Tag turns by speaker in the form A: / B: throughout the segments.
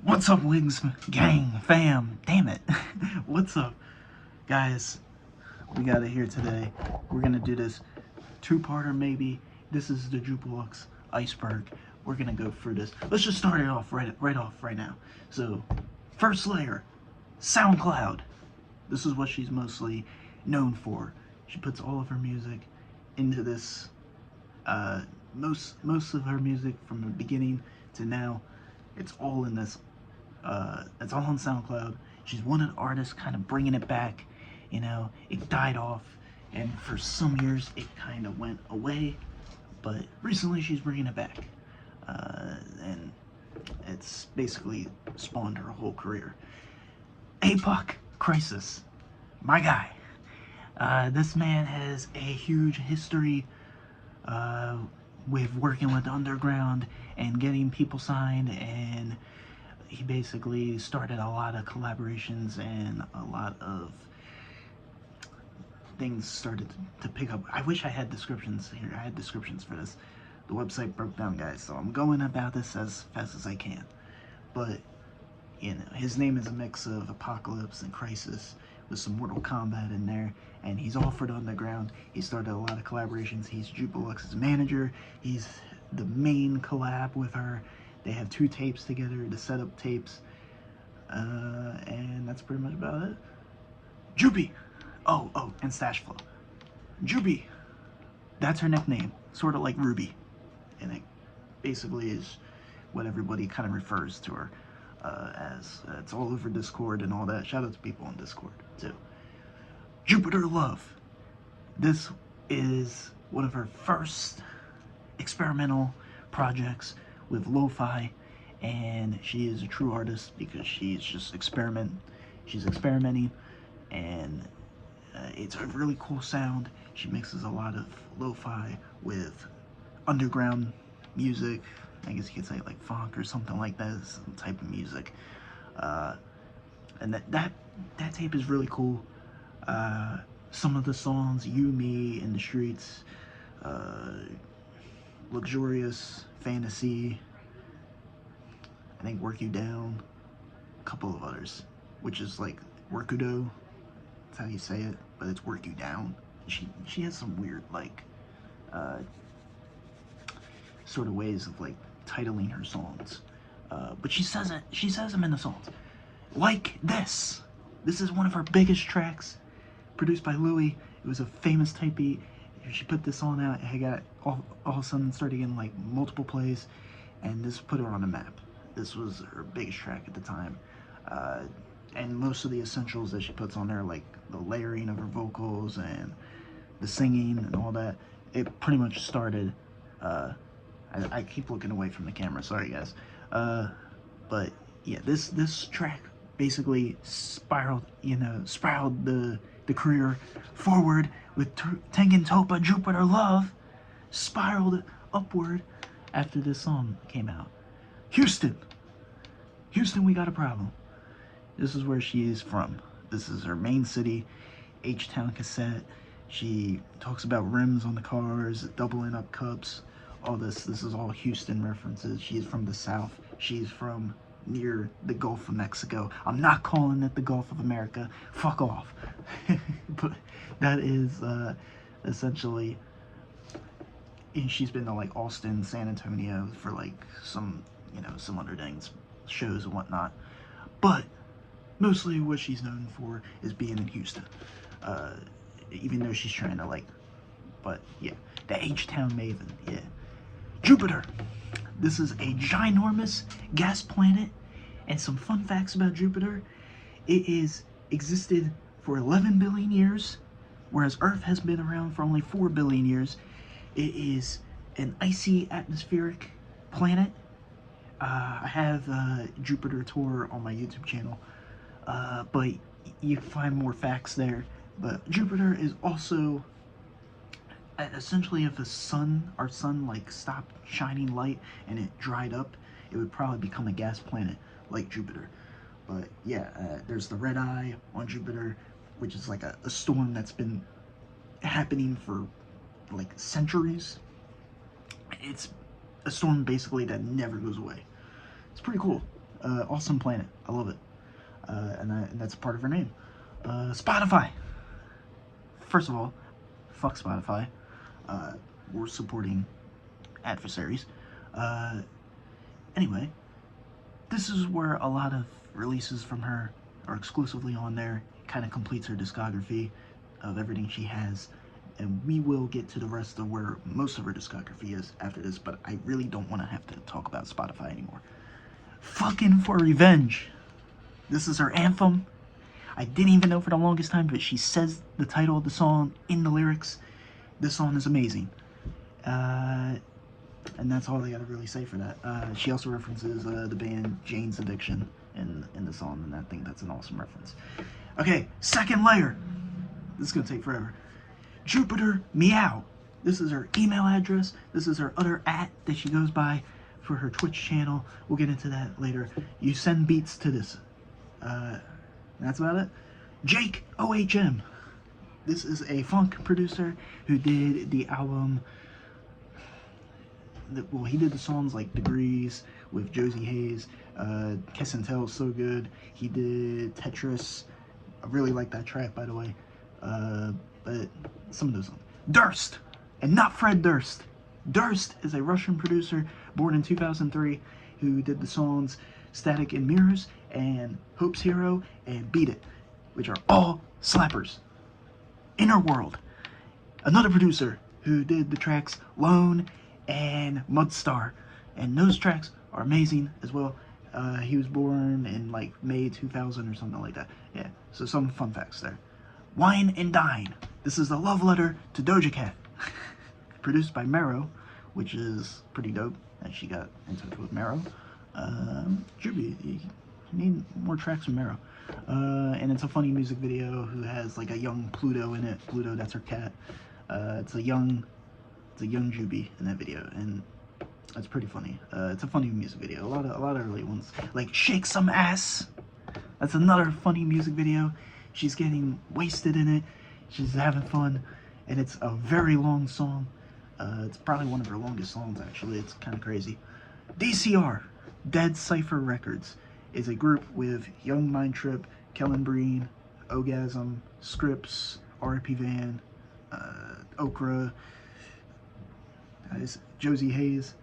A: What's up, Wigs gang, fam? Damn it. What's up, guys? We got it here today. We're gonna do this two-parter, maybe. This is the Jupiluxe Iceberg. We're gonna go through this. Let's just start it off right now. So, first layer, SoundCloud. This is what she's mostly known for. She puts all of her music into this. Most of her music from the beginning to now, it's all in this. It's all on SoundCloud. She's one of the artists kind of bringing it back. You know, it died off, and for some years it kind of went away, but recently she's bringing it back, and it's basically spawned her whole career. APOC Crisis, my guy. This man has a huge history with working with the underground and getting people signed, and he basically started a lot of collaborations and a lot of things started to pick up. I wish I had descriptions here. I had descriptions for this. The website broke down, guys, so I'm going about this as fast as I can. But, you know, his name is a mix of Apocalypse and Crisis with some Mortal Kombat in there, and he's all for the underground. He started a lot of collaborations. He's Jupiluxe's manager. He's the main collab with her. They have 2 tapes together, the setup tapes, and that's pretty much about it. Jupi! Oh, and Stash Flow. Jupi! That's her nickname, sort of like Ruby, and it basically is what everybody kind of refers to her as. It's all over Discord and all that. Shout out to people on Discord, too. Jupiter Love. This is one of her first experimental projects with lo-fi, and she is a true artist because she's just experimenting, and it's a really cool sound. She mixes a lot of lo-fi with underground music. I guess you could say like funk or something like that, some type of music, and that tape is really cool. Some of the songs, You, Me, In the Streets, Luxurious, Fantasy, I think Work You Down, a couple of others, which is like Workudo, that's how you say it, but it's Work You Down. She has some weird like sort of ways of like titling her songs, but she says them in the songs. Like this is one of her biggest tracks, produced by Louis. It was a famous type beat. She put this on out, and it got all of a sudden started getting like multiple plays, and this put her on the map. This was her biggest track at the time, and most of the essentials that she puts on there, like the layering of her vocals and the singing and all that, it pretty much started. I keep looking away from the camera, sorry guys, but yeah, this track basically spiraled the career forward with Tengen Toppa Jupiter Love spiraled upward after this song came out. Houston, we got a problem. This is where she is from. This is her main city, H-Town Cassette. She talks about rims on the cars, doubling up cups, all this. This is all Houston references. She's from the South. She's from near the Gulf of Mexico. I'm not calling it the Gulf of America. Fuck off. But that is essentially, and she's been to like Austin, San Antonio for like some other things, shows and whatnot. But mostly what she's known for is being in Houston. Even though she's trying to like, but yeah, the H-Town Maven, yeah. Jupiter. This is a ginormous gas planet, and some fun facts about Jupiter. It is existed for 11 billion years, whereas Earth has been around for only 4 billion years. It is an icy atmospheric planet. I have Jupiter tour on my YouTube channel, but you can find more facts there. But Jupiter is also essentially, if our sun like stopped shining light and it dried up, it would probably become a gas planet like Jupiter. But yeah, there's the red eye on Jupiter, which is like a storm that's been happening for like centuries. It's a storm basically that never goes away. It's pretty cool. Awesome Planet. I love it. And that's part of her name. Spotify. First of all, fuck Spotify. We're supporting adversaries. Anyway, this is where a lot of releases from her are exclusively on there. It kind of completes her discography of everything she has. And we will get to the rest of where most of her discography is after this, but I really don't want to have to talk about Spotify anymore. Fucking for Revenge. This is her anthem. I didn't even know for the longest time, but she says the title of the song in the lyrics. This song is amazing. And that's all I gotta really say for that. She also references the band Jane's Addiction in the song, and I think that's an awesome reference. Okay, second layer. This is gonna take forever. Jupiter Meow. This is her email address. This is her other @ that she goes by for her Twitch channel. We'll get into that later. You send beats to this. That's about it. Jake OHM. This is a funk producer who did the album. Well, he did the songs like Degrees with Josie Hayes. Kiss and Tell is so good. He did Tetris. I really like that track, by the way. But some of those songs. Durst, and not Fred Durst. Durst is a Russian producer born in 2003 who did the songs Static and Mirrors and Hope's Hero and Beat It, which are all slappers. Inner World, another producer who did the tracks Lone and Mudstar, and those tracks are amazing as well. He was born in like May 2000 or something like that. Yeah, so some fun facts there. Wine and Dine. This is a love letter to Doja Cat. Produced by Mero, which is pretty dope that she got in touch with Mero. You need more tracks from Mero. And it's a funny music video who has like a young Pluto in it. Pluto, that's her cat. It's a young Juby in that video, and that's pretty funny. It's a funny music video. A lot of early ones, like Shake Some Ass. That's another funny music video. She's getting wasted in it. She's having fun, and it's a very long song. It's probably one of her longest songs, actually. It's kind of crazy. DCR, Dead Cypher Records, is a group with Young Mind Trip, Kellen Breen, Orgasm, Scripps, R.I.P. Van, Okra, Josie Hayes,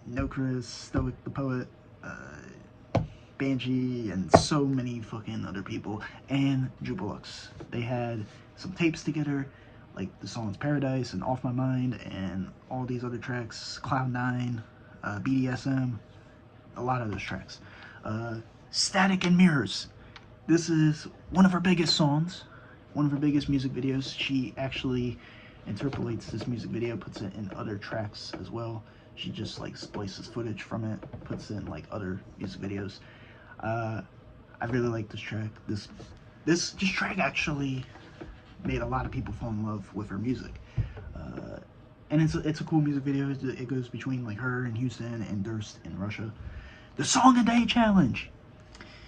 A: No Chris, Stoic the Poet, Banshee, and so many fucking other people, and Jupiluxe. They had some tapes together, like the songs Paradise and Off My Mind, and all these other tracks, Cloud9, BDSM, a lot of those tracks. Static and Mirrors. This is one of her biggest songs, one of her biggest music videos. She actually interpolates this music video, puts it in other tracks as well. She just like splices footage from it, puts it in like other music videos. I really like this track. This track actually made a lot of people fall in love with her music. And it's a cool music video. It goes between like her in Houston and Durst in Russia. The Song a Day Challenge.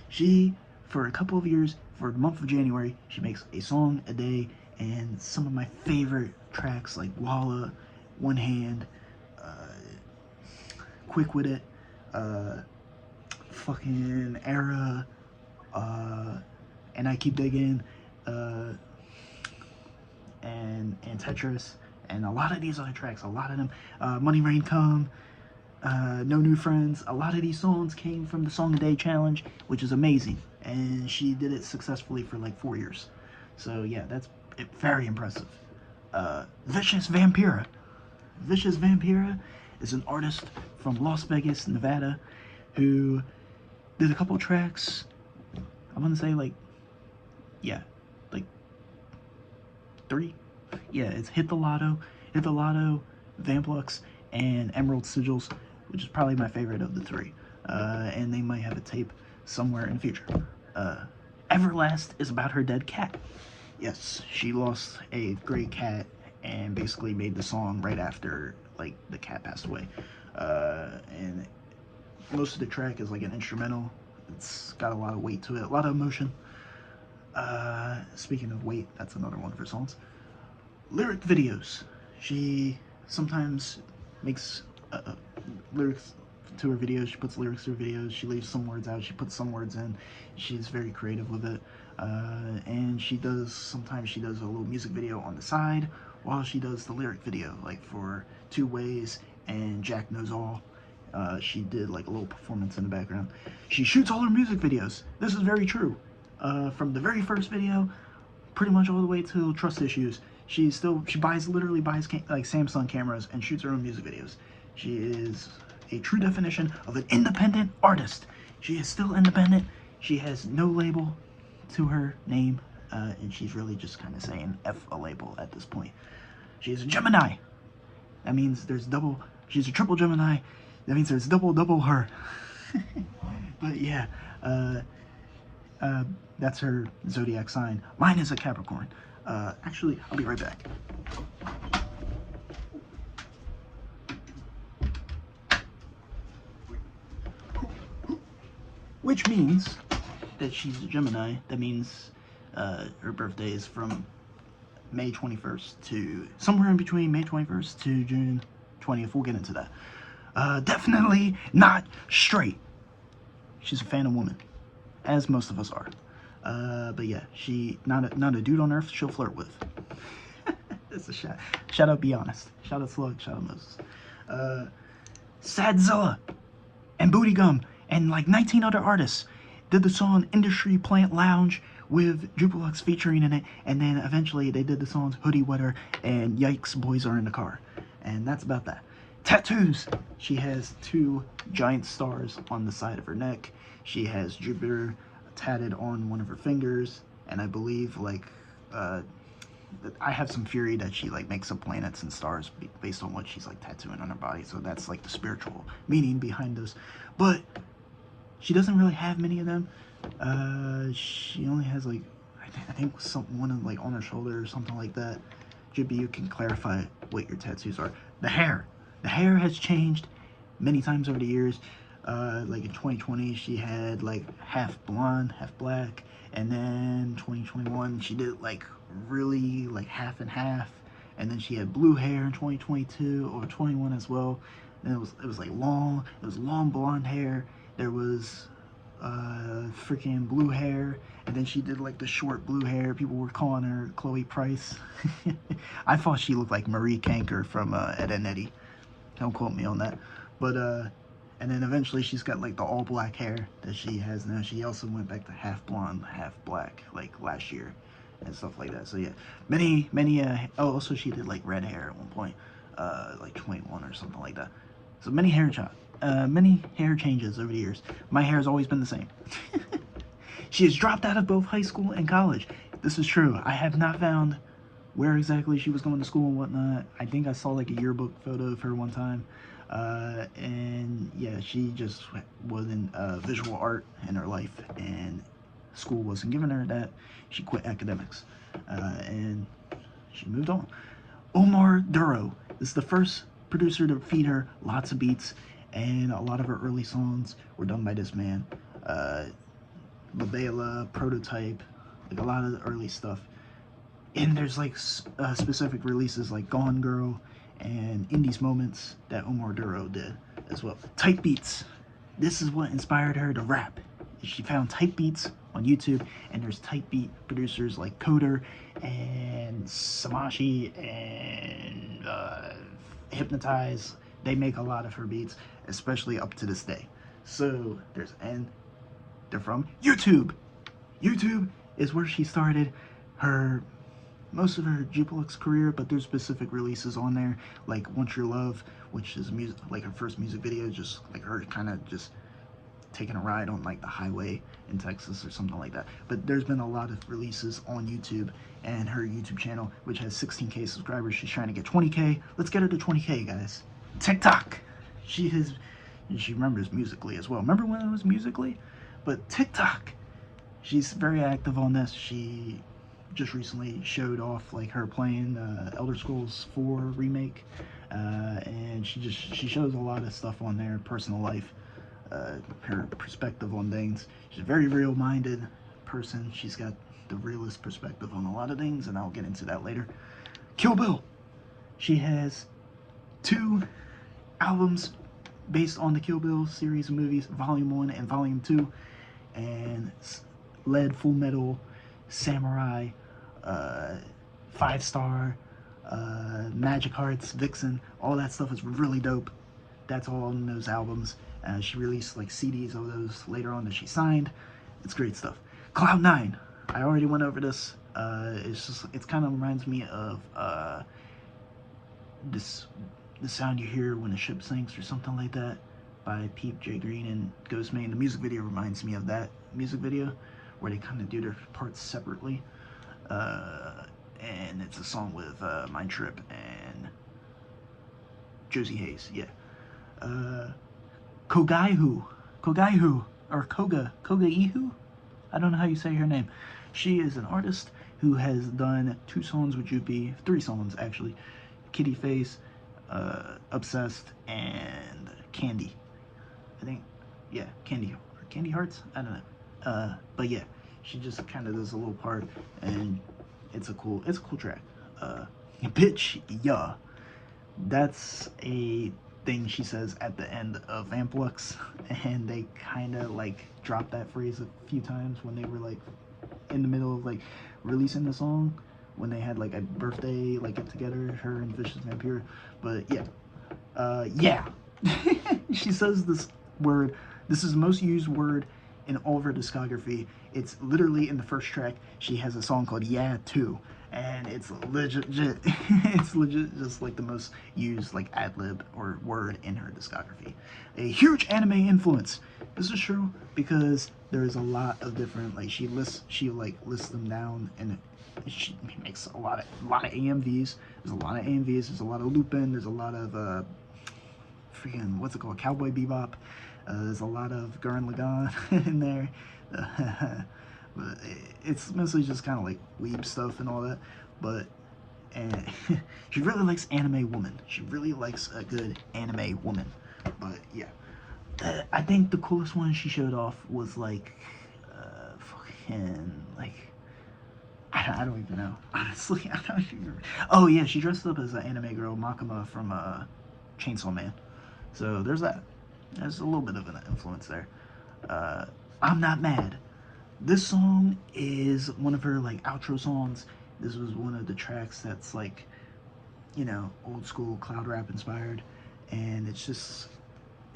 A: She, for a couple of years, for the month of January, she makes a song a day, and some of my favorite tracks like Walla, One Hand, Quick With It, fucking Era, and I Keep Digging, and Tetris, and a lot of these other tracks, a lot of them, Money Rain Come, No New Friends. A lot of these songs came from the Song a Day Challenge, which is amazing, and she did it successfully for like 4 years. So yeah, that's very impressive. Vicious Vampira. Vicious Vampira is an artist from Las Vegas, Nevada, who did a couple tracks. I want to say like 3. Yeah, it's Hit the Lotto, Vamplux, and Emerald Sigils, which is probably my favorite of the 3. And they might have a tape somewhere in the future. Everlast is about her dead cat. Yes, she lost a great cat and basically made the song right after like the cat passed away. And most of the track is like an instrumental. It's got a lot of weight to it, a lot of emotion. Speaking of weight, that's another one of her songs. Lyric videos. She sometimes makes lyrics to her videos. She puts lyrics to her videos. She leaves some words out. She puts some words in. She's very creative with it. And sometimes she does a little music video on the side while she does the lyric video, like for Two Ways and Jack Knows All. She did like a little performance in the background. She shoots all her music videos. This is very true. From the very first video, pretty much all the way to Trust Issues, she literally buys like Samsung cameras and shoots her own music videos. She is a true definition of an independent artist. She is still independent. She has no label to her name, and she's really just kind of saying F a label at this point. She's a Gemini. That means there's double. She's a triple Gemini. That means there's double her. But yeah, that's her zodiac sign. Mine is a Capricorn. Actually, I'll be right back. Which means that she's a Gemini. That means her birthday is from May 21st to somewhere in between May 21st to June 20th. We'll get into that. Definitely not straight. She's a fan of women, as most of us are. But yeah, she not a dude on earth she'll flirt with. That's a shout. Shout out, Be Honest. Shout out Slug. Shout out Moses. Sadzilla and Booty Gum and like 19 other artists did the song Industry Plant Lounge with Jupiluxe featuring in it, and then eventually they did the songs Hoodie Wetter and Yikes Boys Are in the Car. And that's about that. Tattoos. She has 2 giant stars on the side of her neck. She has Jupiter tatted on one of her fingers, and I believe like I have some theory that she like makes up planets and stars based on what she's like tattooing on her body. So that's like the spiritual meaning behind those. But she doesn't really have many of them. She only has like I think one of like on her shoulder or something like that. Jippy, you can clarify what your tattoos are. The hair has changed many times over the years. Like in 2020 she had like half blonde, half black, and then 2021 she did like really like half and half, and then she had blue hair in 2022 or 21 as well, and it was like long, it was long blonde hair. There was freaking blue hair, and then she did like the short blue hair. People were calling her Chloe Price. I thought she looked like Marie Canker from Ed and Eddie. Don't quote me on that. But and then eventually she's got like the all black hair that she has now. She also went back to half blonde, half black like last year and stuff like that. So yeah, many also she did like red hair at one point, like 21 or something like that. So many hair changes over the years. My hair has always been the same. She has dropped out of both high school and college. This is true. I have not found where exactly she was going to school and whatnot. I think I saw like a yearbook photo of her one time. And yeah, she just was in visual art in her life, and school wasn't giving her that. She quit academics, and she moved on. Omar Duro is the first producer to feed her lots of beats, and a lot of her early songs were done by this man. Babela, Prototype, like a lot of the early stuff. And there's like specific releases like Gone Girl and Indie's Moments that Omar Duro did as well. Type beats. This is what inspired her to rap. She found type beats on YouTube, and there's type beat producers like Coder and Samashi and Hypnotize. They make a lot of her beats, especially up to this day. So they're from YouTube. YouTube is where she started most of her Jupiluxe career, but there's specific releases on there, like Want Your Love, which is music, like her first music video, just like her kind of just taking a ride on like the highway in Texas or something like that. But there's been a lot of releases on YouTube, and her YouTube channel, which has 16K subscribers, she's trying to get 20K. Let's get her to 20K, guys. TikTok. And she remembers Musical.ly as well. Remember when it was Musical.ly? But TikTok, she's very active on this. She just recently showed off like her playing Elder Scrolls 4 remake, and she shows a lot of stuff on there, personal life, her perspective on things. She's a very real-minded person. She's got the realist perspective on a lot of things, and I'll get into that later. Kill Bill. She has 2 albums based on the Kill Bill series of movies, Volume 1 and Volume 2, and led Full Metal, Samurai, 5-Star, Magic Hearts, Vixen, all that stuff is really dope. That's all in those albums. She released like CDs of those later on that she signed. It's great stuff. Cloud 9. I already went over this. It kind of reminds me of the sound you hear when a ship sinks or something like that by Peep J. Green and Ghostman. The music video reminds me of that music video where they kind of do their parts separately. And it's a song with Mind Trip and Josie Hayes. Yeah. Kogaihu, or Koga Ihu? I don't know how you say her name. She is an artist who has done 2 songs with Jupi, 3 songs actually. Kitty Face, Obsessed, and Candy. I think, yeah, Candy Hearts? I don't know. But yeah, she just kind of does a little part, and it's a cool track. Bitch, yeah. That's a thing she says at the end of Amplux, and they kind of like dropped that phrase a few times when they were like in the middle of like releasing the song, when they had like a birthday like get together, her and Vicious Vampire. But yeah, she says this word. This is the most used word in all of her discography. It's literally in the first track. She has a song called Yeah 2, and it's legit it's legit just like the most used like ad-lib or word in her discography. A huge anime influence. This is true because there is a lot of different, like she lists them down, and she makes a lot of AMVs. There's a lot of AMVs. There's a lot of Lupin. There's a lot of freaking, what's it called, Cowboy Bebop. There's a lot of Gurren Lagann in there. But it's mostly just kind of like weeb stuff and all that. But and she really likes anime woman. She really likes a good anime woman. But yeah, I think the coolest one she showed off was like fucking like I don't even know. Honestly, I don't even remember. Oh yeah, she dressed up as an anime girl, Makima from Chainsaw Man. So there's that. There's a little bit of an influence there. I'm Not Mad. This song is one of her like outro songs. This was one of the tracks that's like, you know, old school cloud rap inspired, and it's just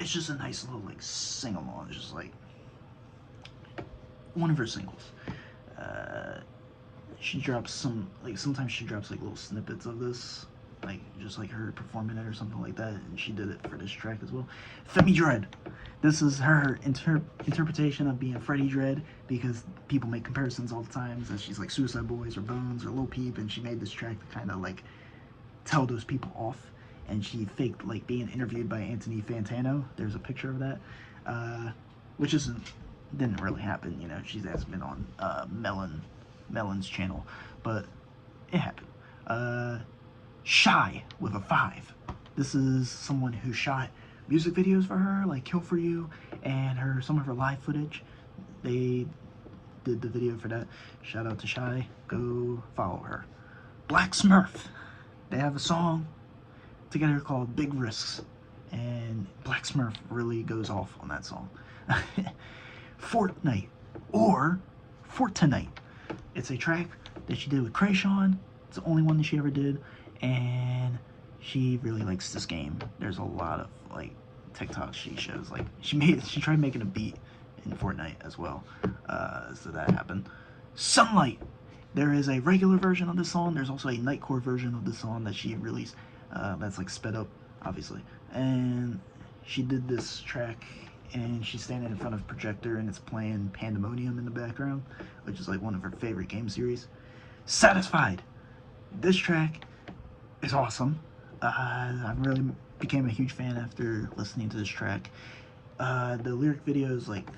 A: a nice little like sing along. It's just like one of her singles. She drops sometimes she drops like little snippets of this, like just like her performing it or something like that, and she did it for this track as well. Femi Dread. This is her interpretation of being Freddie Dredd, because people make comparisons all the time that she's like Suicide Boys or Bones or Lil Peep, and she made this track to kind of like tell those people off, and she faked like being interviewed by Anthony Fantano. There's a picture of that, which didn't really happen, you know. She hasn't been on Melon's channel, but it happened. Shy with a 5. This is someone who shot music videos for her, like Kill For You, and some of her live footage. They did the video for that. Shout out to Shy. Go follow her. Black Smurf. They have a song together called Big Risks, and Black Smurf really goes off on that song. Fortnite, or Fortnite. It's a track that she did with Krayshawn. It's the only one that she ever did, and she really likes this game. There's a lot of like TikToks she shows. Like she tried making a beat in Fortnite as well, so that happened. Sunlight. There is a regular version of this song. There's also a Nightcore version of this song that she released. That's like sped up, obviously. And she did this track, and she's standing in front of a projector, and it's playing Pandemonium in the background, which is like one of her favorite game series. Satisfied. This track is awesome. I really became a huge fan after listening to this track. The lyric video is like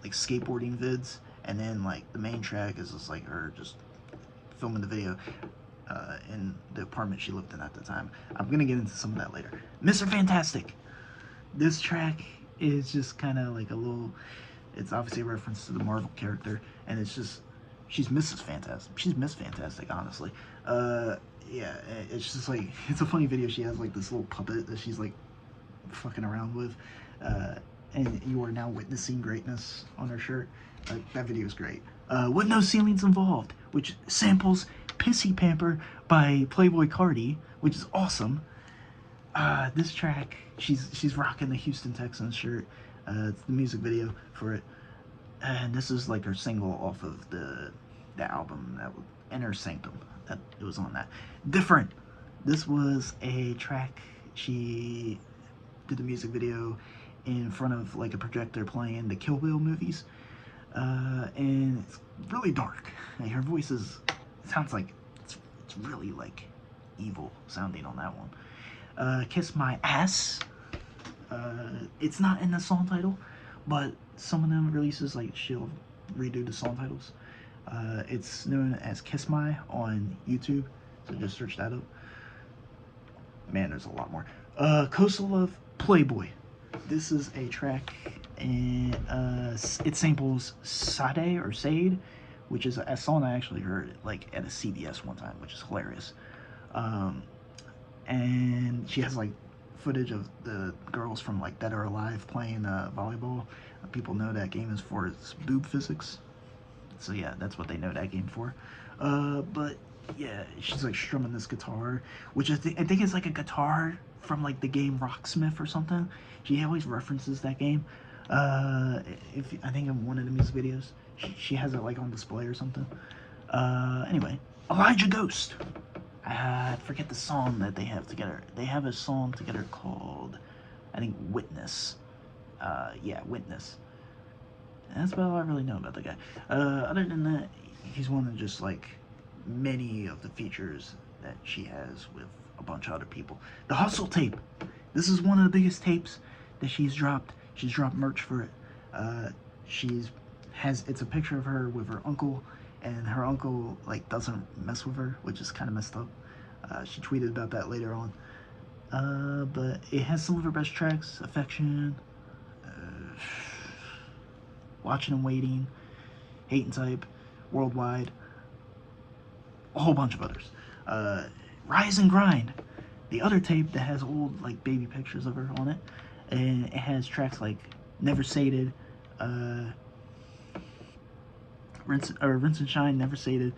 A: skateboarding vids, and then like the main track is just like her just filming the video in the apartment she lived in at the time. I'm gonna get into some of that later. Mr. Fantastic. This track is just kind of like a little, it's obviously a reference to the Marvel character, and it's just, she's Mrs. Fantastic. She's Miss Fantastic, honestly. Yeah, it's just like, it's a funny video. She has like this little puppet that she's like fucking around with. And you are now witnessing greatness on her shirt. That video is great. With no ceilings involved, which samples Pissy Pamper by Playboy Cardi, which is awesome. This track, she's rocking the Houston Texans shirt. It's the music video for it. And this is like her single off of the album that was Inner Sanctum. That it was on that. Different. This was a track she did the music video in front of like a projector playing the Kill Bill movies, and it's really dark. Like, her voice sounds like it's really like evil sounding on that one. Kiss My Ass. It's not in the song title, but some of them releases like she'll redo the song titles. It's known as Kiss My on YouTube, so just search that up. Man, there's a lot more. Coastal Love, Playboy. This is a track, and it samples Sade or Sade, which is a song I actually heard like at a CVS one time, which is hilarious. And she has like footage of the girls from like Dead or Alive playing volleyball. People know that game is for its boob physics, so yeah, that's what they know that game for. But yeah, she's like strumming this guitar, which I think is like a guitar from like the game Rocksmith or something. She always references that game. I think in one of the music videos, she has it like on display or something. Anyway, Elijah Ghost. I forget the song that they have together. They have a song together called, I think, Witness. Yeah, Witness. And that's about all I really know about the guy. Other than that, he's one of just like many of the features that she has with a bunch of other people. The Hustle tape. This is one of the biggest tapes that she's dropped. She's dropped merch for it. It's a picture of her with her uncle, and her uncle like doesn't mess with her, which is kind of messed up. She tweeted about that later on. But it has some of her best tracks: Affection, Watching and Waiting, Hate and Type, Worldwide, a whole bunch of others. Rise and Grind, the other tape that has old like baby pictures of her on it, and it has tracks like Never Sated, Rinse and Shine, Never Sated,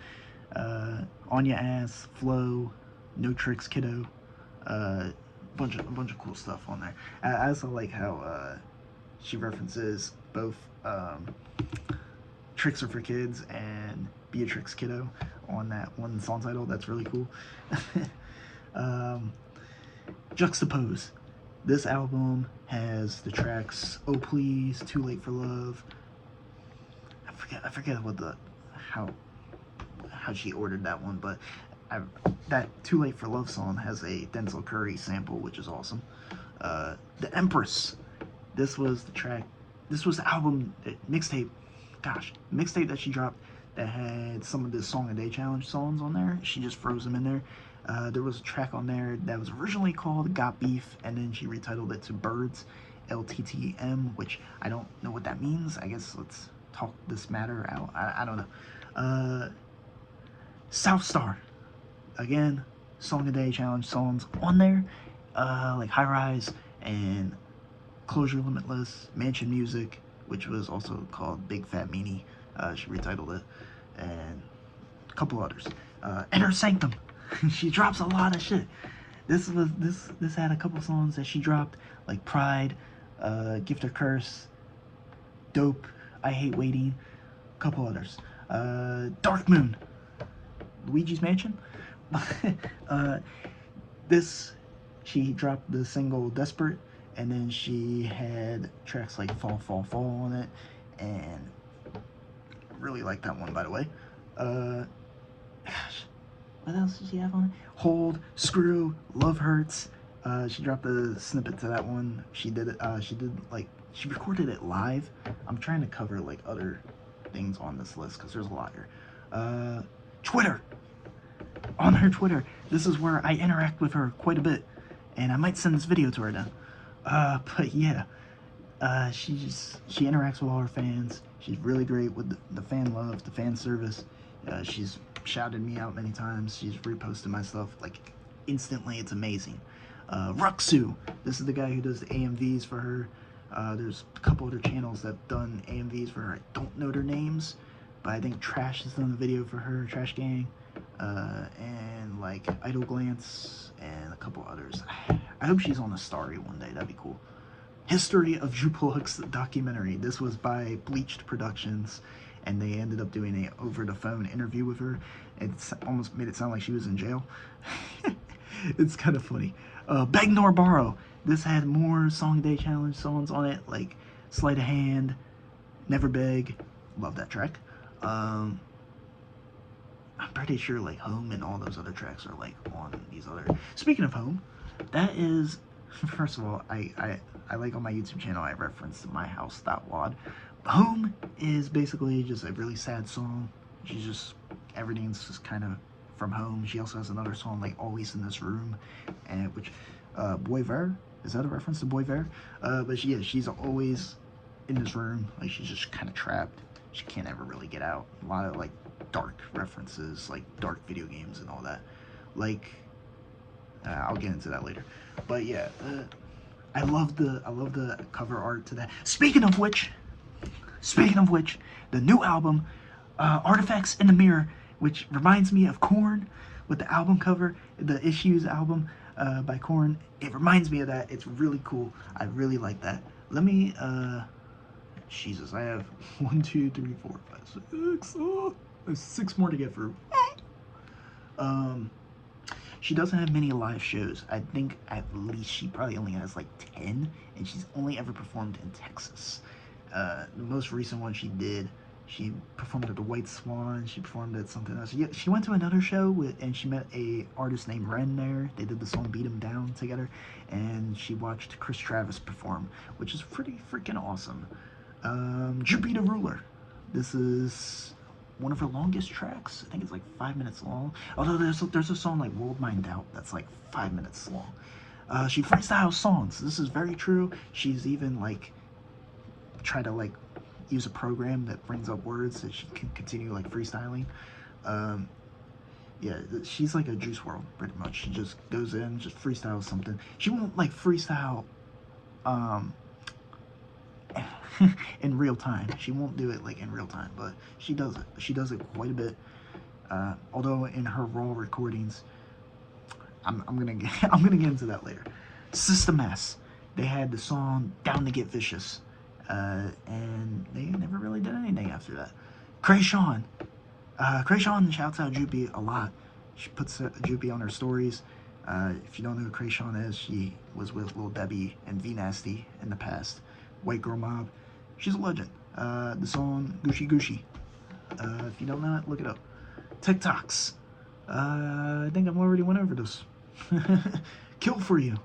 A: On Your Ass, Flow, No Tricks Kiddo, a bunch of cool stuff on there. I also like how she references both Tricks Are for Kids and Beatrix Kiddo on that one song title. That's really cool. Juxtapose. This album has the tracks Oh Please, Too Late for Love. I forget what how she ordered that one, but that Too Late for Love song has a Denzel Curry sample, which is awesome. The Empress. This was the album mixtape that she dropped that had some of the Song a Day Challenge songs on there. She just froze them in there. There was a track on there that was originally called Got Beef, and then she retitled it to Birds, LTTM, which I don't know what that means. I guess let's talk this matter out. I don't know. South Star. Again, Song a Day Challenge songs on there, like High Rise and Closure Limitless, Mansion Music, which was also called Big Fat Meanie. She retitled it, and a couple others. Inner Sanctum. She drops a lot of shit. This had a couple songs that she dropped, like Pride, Gift or Curse, Dope, I Hate Waiting, a couple others. Dark Moon, Luigi's Mansion. She dropped the single Desperate, and then she had tracks like Fall, Fall, Fall on it, and really like that one, by the way. What else did she have on it? Hold, Screw, Love Hurts. She dropped a snippet to that one. She recorded it live. I'm trying to cover like other things on this list because there's a lot here. Twitter. On her Twitter, this is where I interact with her quite a bit, and I might send this video to her then. But yeah, she interacts with all her fans. She's really great with the fan love, the fan service. She's shouted me out many times. She's reposted my stuff like instantly. It's amazing. Ruxu, this is the guy who does the AMVs for her. There's a couple other channels that have done AMVs for her. I don't know their names, but I think Trash has done a video for her, Trash Gang, and like Idle Glance, and a couple others. I hope she's on a Starry one day, that'd be cool. History of Jupiluxe documentary. This was by Bleached Productions, and they ended up doing a over-the-phone interview with her. It's almost made it sound like she was in jail. It's kind of funny. Beg Nor Borrow. This had more Song a Day Challenge songs on it, like Sleight of Hand, Never Beg. Love that track. I'm pretty sure like Home and all those other tracks are like on these other. Speaking of Home, that is, first of all, I like on my YouTube channel, I referenced My House.wad. Home is basically just a really sad song. She's just, everything's just kind of from home. She also has another song like Always in This Room, and which Boy Ver, is that a reference to Boy Ver? But she's always in this room, like she's just kind of trapped. She can't ever really get out. A lot of like dark references, like dark video games and all that. Like I'll get into that later. But yeah, I love the cover art to that. Speaking of which, the new album, Artifacts in the Mirror, which reminds me of Korn with the album cover, the Issues album by Korn. It reminds me of that. It's really cool. I really like that. Let me, Jesus, I have 1, 2, 3, 4, 5, 6. Oh, there's 6 more to get through. She doesn't have many live shows. I think at least she probably only has like 10, and she's only ever performed in Texas. The most recent one she did, she performed at the White Swan. She performed at something else. Yeah, she went to another show and she met a artist named Ren there. They did the song Beat 'Em Down together, and she watched Chris Travis perform, which is pretty freaking awesome. Jupiter Ruler. This is one of her longest tracks. I think it's like 5 minutes long. Although there's a song like World Mind Out that's like 5 minutes long. She freestyles songs. This is very true. She's even like try to like use a program that brings up words that she can continue like freestyling. Yeah, she's like a Juice WRLD pretty much. She just goes in, just freestyles something. She won't like freestyle in real time. She won't do it like in real time, but she does it. She does it quite a bit. Although in her raw recordings, I'm gonna get into that later. System S, they had the song Down to Get Vicious, and they never really did anything after that. Krayshawn shouts out Jupy a lot. She puts Jupy on her stories. If you don't know who Krayshawn is, she was with Lil Debbie and V Nasty in the past. White Girl Mob. She's a legend. The song Gucci Gucci. If you don't know it, look it up. TikToks. I think I've already went over this. Kill For You.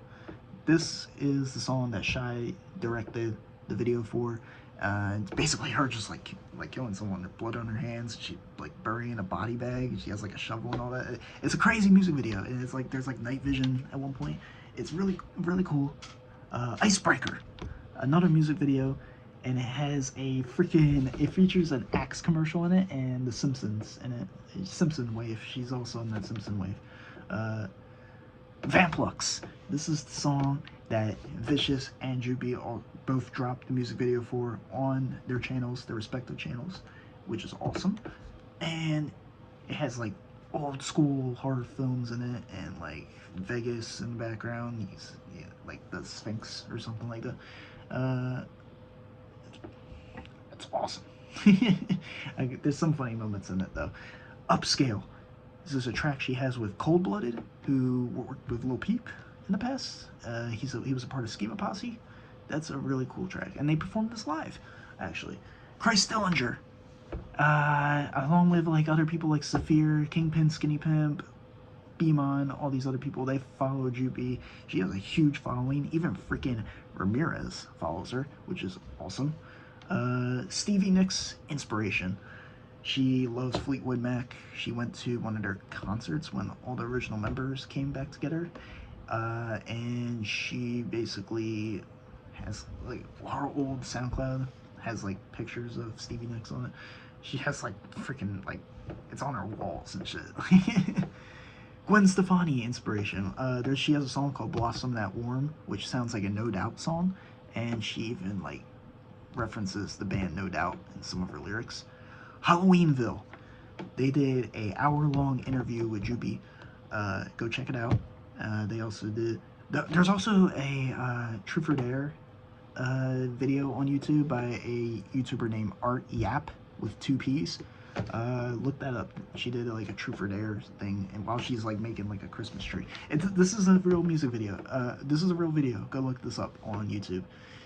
A: This is the song that Shy directed the video for. It's basically her just like killing someone with blood on her hands. She like burying a body bag. She has like a shovel and all that. It's a crazy music video, and it's like there's like night vision at one point. It's really cool. Icebreaker, another music video, and it features an Axe commercial in it and The Simpsons in it. Simpson Wave. She's also in that Simpson Wave. Vamplucks. This is the song that Vicious and Jupy both dropped the music video for on their channels, their respective channels, which is awesome. And it has like old school horror films in it, and like Vegas in the background, like the Sphinx or something like that. It's awesome. There's some funny moments in it though. Upscale. This is a track she has with Cold Blooded, who worked with Lil Peep in the past. He was a part of Schema Posse. That's a really cool track, and they performed this live, actually. Christ Dillinger, along with like other people like Saphir, Kingpin, Skinny Pimp, Beamon, all these other people, they follow Jupy. She has a huge following. Even freaking Ramirez follows her, which is awesome. Stevie Nicks inspiration. She loves Fleetwood Mac. She went to one of their concerts when all the original members came back together. And she basically has, like, her old SoundCloud has, like, pictures of Stevie Nicks on it. She has, like, freaking, like, it's on her walls and shit. Gwen Stefani inspiration. She has a song called Blossom That Warm, which sounds like a No Doubt song, and she even like references the band No Doubt in some of her lyrics. Halloweenville. They did a hour-long interview with Jupi. Go check it out. They also did. There's also a Truth or Dare video on YouTube by a YouTuber named Art Yap with 2 P's. Look that up. She did like a Truth or Dare thing, and while she's like making like a Christmas tree. This is a real music video. This is a real video. Go look this up on YouTube.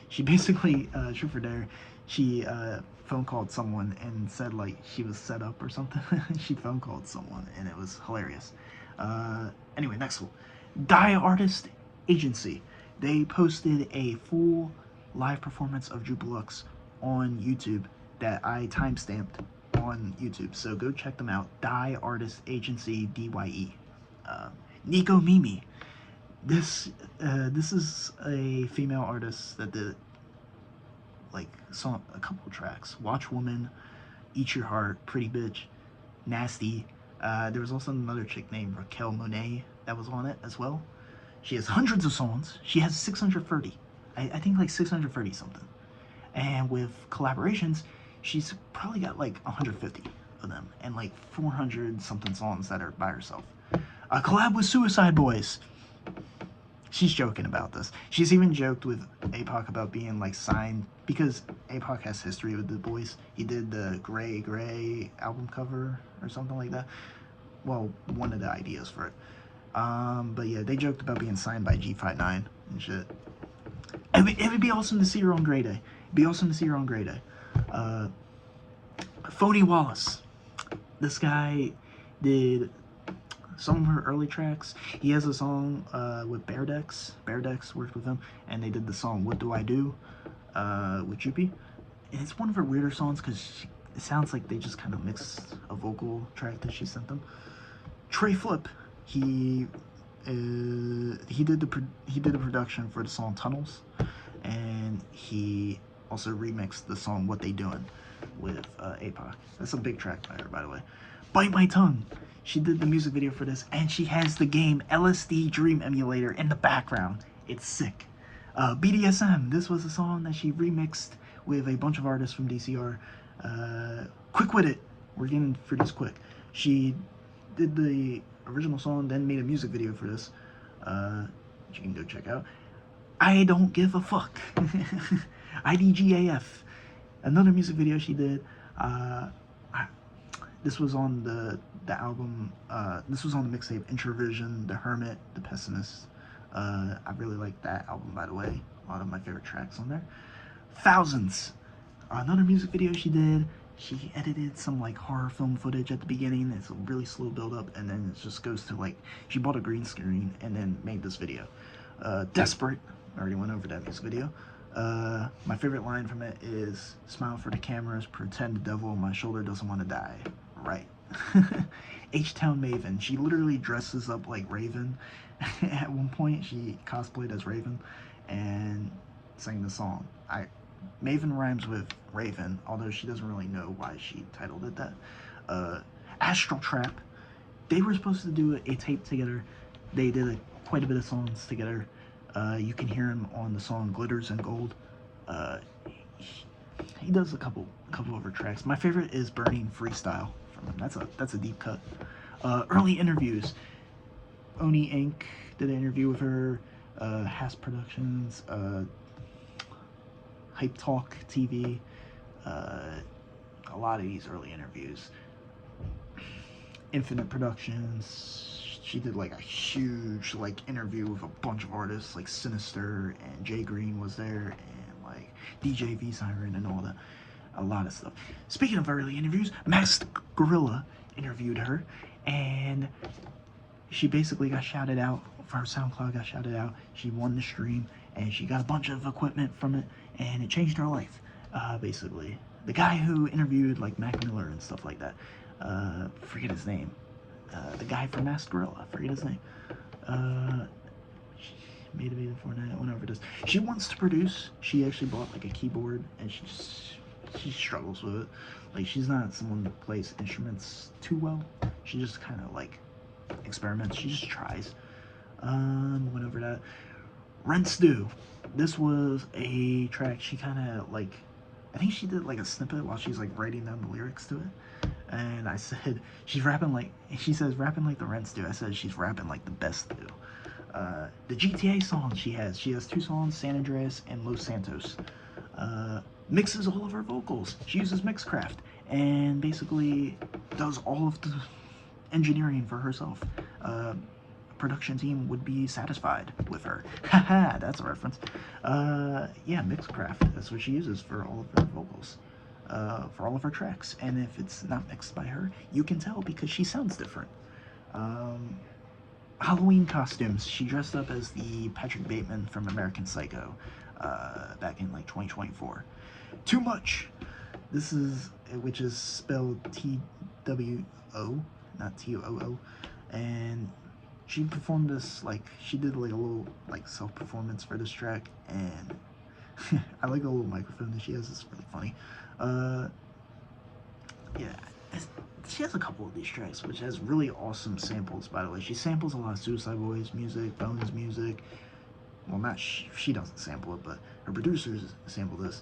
A: She basically Truth or Dare. She phone called someone and said like she was set up or something. She phone called someone and it was hilarious. Anyway, next one. Die Artist Agency. They posted a full live performance of Jupiluxe on YouTube that I timestamped on YouTube. So go check them out. Die Artist Agency, DYE. Nico Mimi. This is a female artist that did like a couple tracks. Watch Woman, Eat Your Heart, Pretty Bitch, Nasty. There was also another chick named Raquel Monet that was on it as well. She has hundreds of songs. She has 630. I think like 630 something. And with collaborations, she's probably got like 150 of them and like 400 something songs that are by herself. A collab with Suicide Boys. She's joking about this. She's even joked with APOC about being like signed because APOC has history with the boys. He did the Gray album cover or something like that. Well, one of the ideas for it. But yeah, they joked about being signed by G59 and shit. It would be awesome to see her on Grey Day. It'd be awesome to see her on Grey Day. Phony Wallace. This guy did some of her early tracks. He has a song with Bear Dex. Bear Dex worked with him, and they did the song What Do I Do with Jupi. And it's one of her weirder songs because it sounds like they just kind of mixed a vocal track that she sent them. Trey Flip, he did the production for the song Tunnels, and he also remixed the song What They Doing with APOC. That's a big track by her, by the way. Bite My Tongue. She did the music video for this, and she has the game LSD Dream Emulator in the background. It's sick. BDSM. This was a song that she remixed with a bunch of artists from DCR. Quick With It. We're getting through this quick. She did the original song, then made a music video for this. You can go check out. I Don't Give a Fuck. IDGAF. Another music video she did. This was on the album, this was on the mixtape Introversion, The Hermit, The Pessimist. I really like that album, by the way. A lot of my favorite tracks on there. Thousands. Another music video she did. She edited some like horror film footage at the beginning. It's a really slow build up, and then it just goes to like, she bought a green screen and then made this video. Desperate. I already went over that music video. My favorite line from it is, smile for the cameras, pretend the devil on my shoulder doesn't want to die. Right. H-Town Maven. She literally dresses up like Raven. At one point, she cosplayed as Raven and sang the song. Maven rhymes with Raven, although she doesn't really know why she titled it that. Astral Trap. They were supposed to do a tape together. They did quite a bit of songs together. You can hear him on the song Glitters and Gold. He does a couple of her tracks. My favorite is Burning Freestyle from him. That's a deep cut. Early interviews. Oni Inc. did an interview with her. Haas Productions. Hype Talk TV. A lot of these early interviews. Infinite Productions. She did like a huge like interview with a bunch of artists like Sinister, and Jay Green was there, and like DJ V Siren and all that. A lot of stuff. Speaking of early interviews, Masked Gorilla interviewed her, and she basically got shouted out. Her SoundCloud got shouted out. She won the stream, and she got a bunch of equipment from it, and it changed her life. Basically, the guy who interviewed like Mac Miller and stuff like that, forget his name. The guy from Masked Gorilla, I forget his name. Made it before that, went over this. She wants to produce. She actually bought like a keyboard, and she struggles with it. Like, she's not someone that plays instruments too well. She just kind of like experiments. She just tries. Went over that. Rent Stew. This was a track she kind of like, I think she did like a snippet while she's like writing down the lyrics to it. And I said, she's rapping like, she says, rapping like the Rent Stew. I said, she's rapping like the best stew. The GTA songs she has 2 songs, San Andreas and Los Santos. Mixes all of her vocals. She uses Mixcraft and basically does all of the engineering for herself. Production team would be satisfied with her. Haha, that's a reference. Yeah, Mixcraft. That's what she uses for all of her vocals, for all of her tracks. And if it's not mixed by her, you can tell because she sounds different. Halloween costumes. She dressed up as the Patrick Bateman from American Psycho back in like 2024. Too Much. This is, which is spelled T-W-O, not T-O-O. And she performed this, like, she did like a little like self-performance for this track, and I like a little microphone that she has. It's really funny. Yeah, she has a couple of these tracks which has really awesome samples, by the way. She samples a lot of Suicide Boys music, Bones music. Well, not she doesn't sample it, but her producers sample this.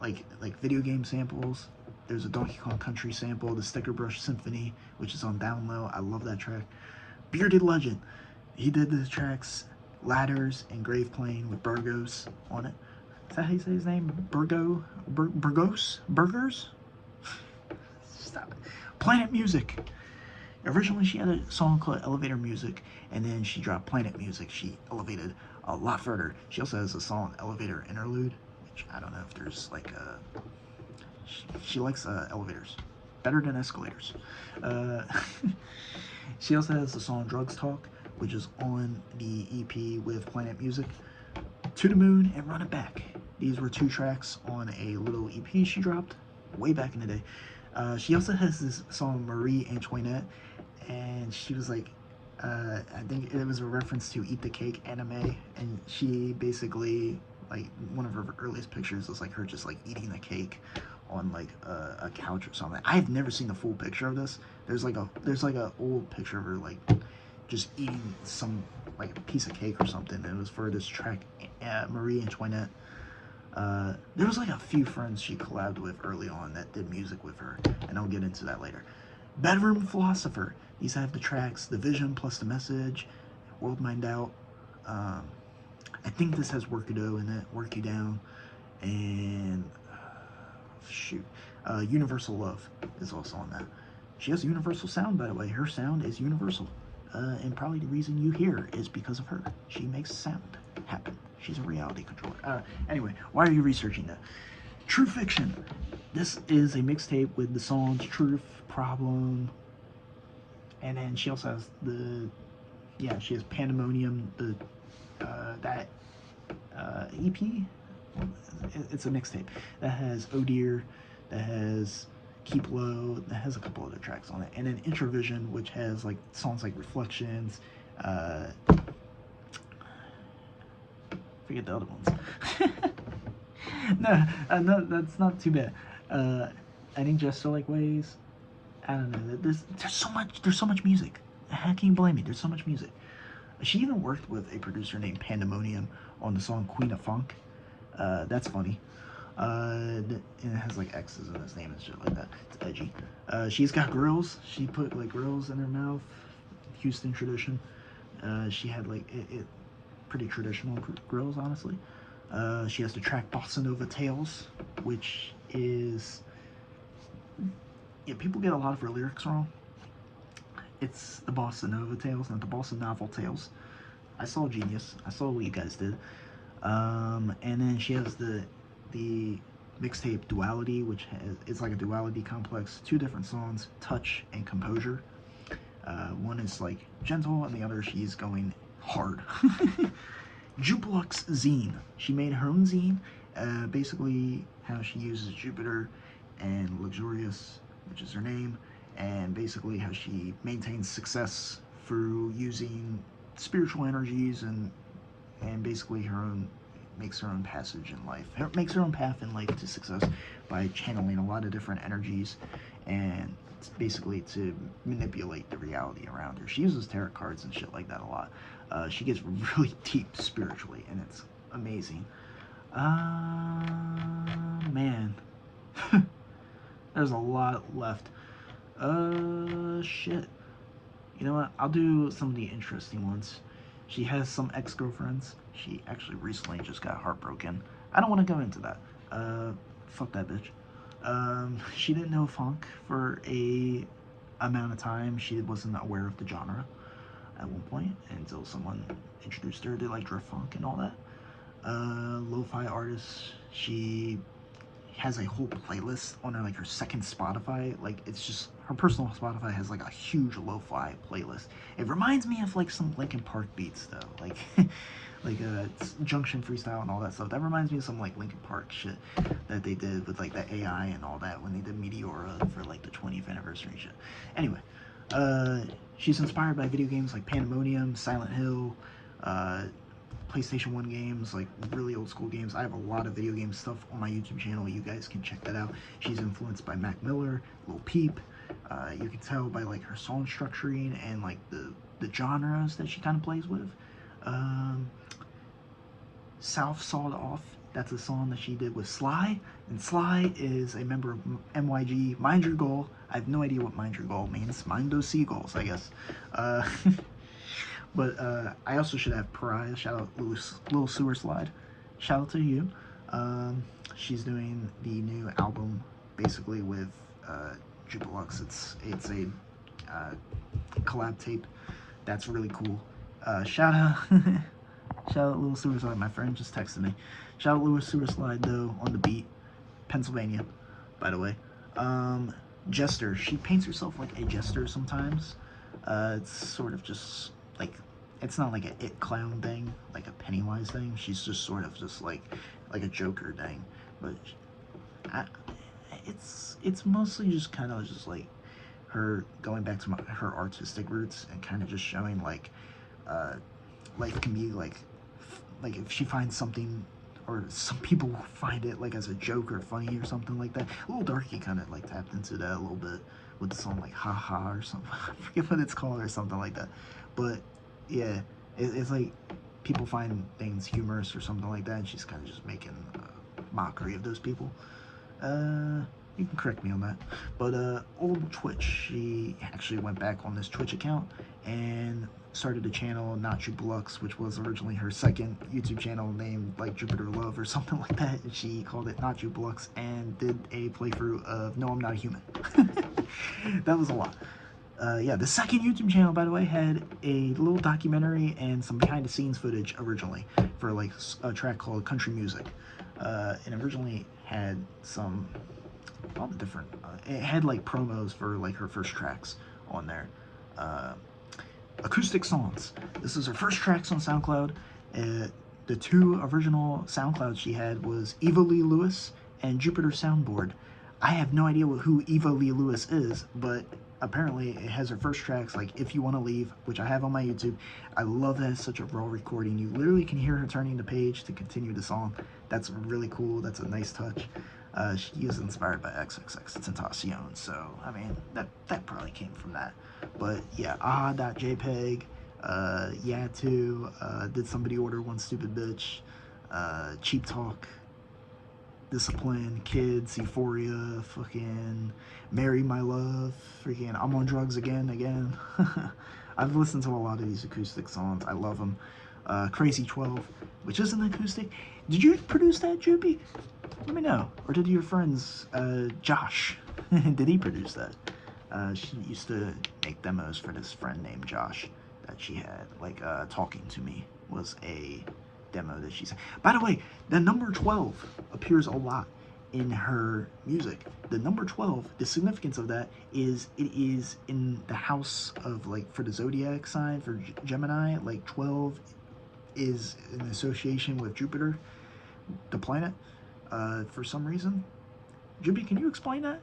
A: Like video game samples. There's a Donkey Kong Country sample, the Sticker Brush Symphony, which is on Down Low. I love that track. Bearded Legend. He did the tracks Ladders and Grave Plane with Burgos on it. Is that how you say his name? Burgos? Burgers? Stop it. Planet Music. Originally she had a song called Elevator Music, and then she dropped Planet Music. She elevated a lot further. She also has a song Elevator Interlude, which I don't know if there's like a... She likes elevators. Better than escalators. She also has the song Drugs Talk, which is on the EP with Planet Music. To the Moon and Run It Back. These were 2 tracks on a little EP she dropped way back in the day. She also has this song Marie Antoinette, and she was like, I think it was a reference to Eat the Cake anime, and she basically, like, one of her earliest pictures was like her just like eating a cake on like a couch or something. I've never seen the full picture of this. There's like a old picture of her like just eating some like a piece of cake or something. It was for this track Marie Antoinette. There was like a few friends she collabed with early on that did music with her, and I'll get into that later. Bedroom Philosopher. These have the tracks The Vision plus The Message, World Mind Out. I think this has Work It O in it, Work You Down, and Universal Love is also on that. She has a universal sound, by the way. Her sound is universal, and probably the reason you hear is because of her. She makes sound happen. She's a reality controller. Anyway, why are you researching that? True Fiction. This is a mixtape with the songs Truth, Problem, and then she also has she has Pandemonium, that EP. It's a mixtape that has Oh Dear, that has Keep Low, that has a couple other tracks on it, and then Introvision, which has like songs like Reflections, forget the other ones. No, that's not too bad. I think Just So Like Ways. I don't know. There's so much music. How can you blame me? There's so much music. She even worked with a producer named Pandemonium on the song Queen of Funk. That's funny. And it has like X's in its name and shit like that. It's edgy. She's got grills. She put like grills in her mouth. Houston tradition. She had like it pretty traditional grills, honestly. She has the track Bossa Nova Tales, which is, yeah, people get a lot of her lyrics wrong. It's the Bossa Nova Tales, not the Bossa Novel Tales. I saw Genius. I saw what you guys did. And then she has the mixtape Duality, which it's like a duality complex. 2 different songs, Touch and Composure. One is like gentle, and the other she's going hard. Jupiluxe Zine. She made her own zine. Basically, how she uses Jupiter and Luxurious, which is her name, and basically how she maintains success through using spiritual energies and basically makes her own passage in life. Makes her own path in life to success by channeling a lot of different energies and basically to manipulate the reality around her. She uses tarot cards and shit like that a lot. She gets really deep spiritually, and it's amazing. Man. There's a lot left. Shit. You know what? I'll do some of the interesting ones. She has some ex-girlfriends. She actually recently just got heartbroken. I don't want to go into that. Fuck that bitch. She didn't know funk for a amount of time. She wasn't aware of the genre at one point until someone introduced her to like drift funk and all that. Lo-fi artist. She has a whole playlist on her, like her second Spotify. Like, it's just, her personal Spotify has like a huge lo-fi playlist. It reminds me of like some Linkin Park beats though, like like Junction Freestyle and all that stuff. That reminds me of some like Linkin Park shit that they did with like the AI and all that when they did Meteora for like the 20th anniversary shit. Anyway, she's inspired by video games like Pandemonium, Silent Hill, PlayStation 1 games, like really old school games. I have a lot of video game stuff on my YouTube channel. You guys can check that out. She's influenced by Mac Miller, Lil Peep. You can tell by like her song structuring and like the genres that she kind of plays with. South Sawed Off, that's a song that she did with Sly, and Sly is a member of MYG. Mind Your Goal. I have no idea what Mind Your Goal means. Mind those seagulls, I guess. But I also should have Pariah. Shout out Little Sewer Slide. Shout out to you. She's doing the new album basically with Jupiluxe. It's a collab tape. That's really cool. Shout out shout out Little Sewer Slide. My friend just texted me. Shout out Little Sewer Slide though on the beat. Pennsylvania, by the way. Jester. She paints herself like a jester sometimes. It's sort of just like, it's not like a it clown thing, like a Pennywise thing. She's just sort of just like a Joker thing, but it's mostly just kind of just like her going back to her artistic roots and kind of just showing like life can be like if she finds something, or some people find it like as a joke or funny or something like that. Little Darky kind of like tapped into that a little bit with the song like Ha Ha or something. I forget what it's called or something like that. But yeah, it's like people find things humorous or something like that, and she's kind of just making mockery of those people. You can correct me on that. But old Twitch, she actually went back on this Twitch account and started a channel, Not Jupiluxe, which was originally her second YouTube channel named like Jupiter Love or something like that. And she called it Not Jupiluxe and did a playthrough of No, I'm Not a Human. That was a lot. Yeah, the second YouTube channel, by the way, had a little documentary and some behind the scenes footage originally for like a track called Country Music. And originally had some, all the different, it had like promos for like her first tracks on there. Acoustic songs. This is her first tracks on SoundCloud. The two original SoundClouds she had was Eva Lee Lewis and Jupiter Soundboard. I have no idea who Eva Lee Lewis is, but apparently it has her first tracks like If You Want to Leave, which I have on my YouTube. I love that it's such a raw recording. You literally can hear her turning the page to continue the song. That's really cool. That's a nice touch. She is inspired by XXXTentacion, so I mean that probably came from that. But yeah, aha.jpg, yeah too, Did Somebody Order One Stupid Bitch, Cheap Talk, Discipline, Kids, Euphoria, fucking Marry My Love, freaking I'm on Drugs Again. I've listened to a lot of these acoustic songs. I love them. Crazy 12, which is an acoustic. Did you produce that, Jupy? Let me know. Or did your friends, Josh, did he produce that? She used to make demos for this friend named Josh that she had. Like, Talking to Me was a demo that she said. By the way, the number 12 appears a lot in her music. The number 12, the significance of that is it is in the house of, like, for the zodiac sign, for Gemini, like 12 is in association with Jupiter, the planet, for some reason. Jupy, can you explain that?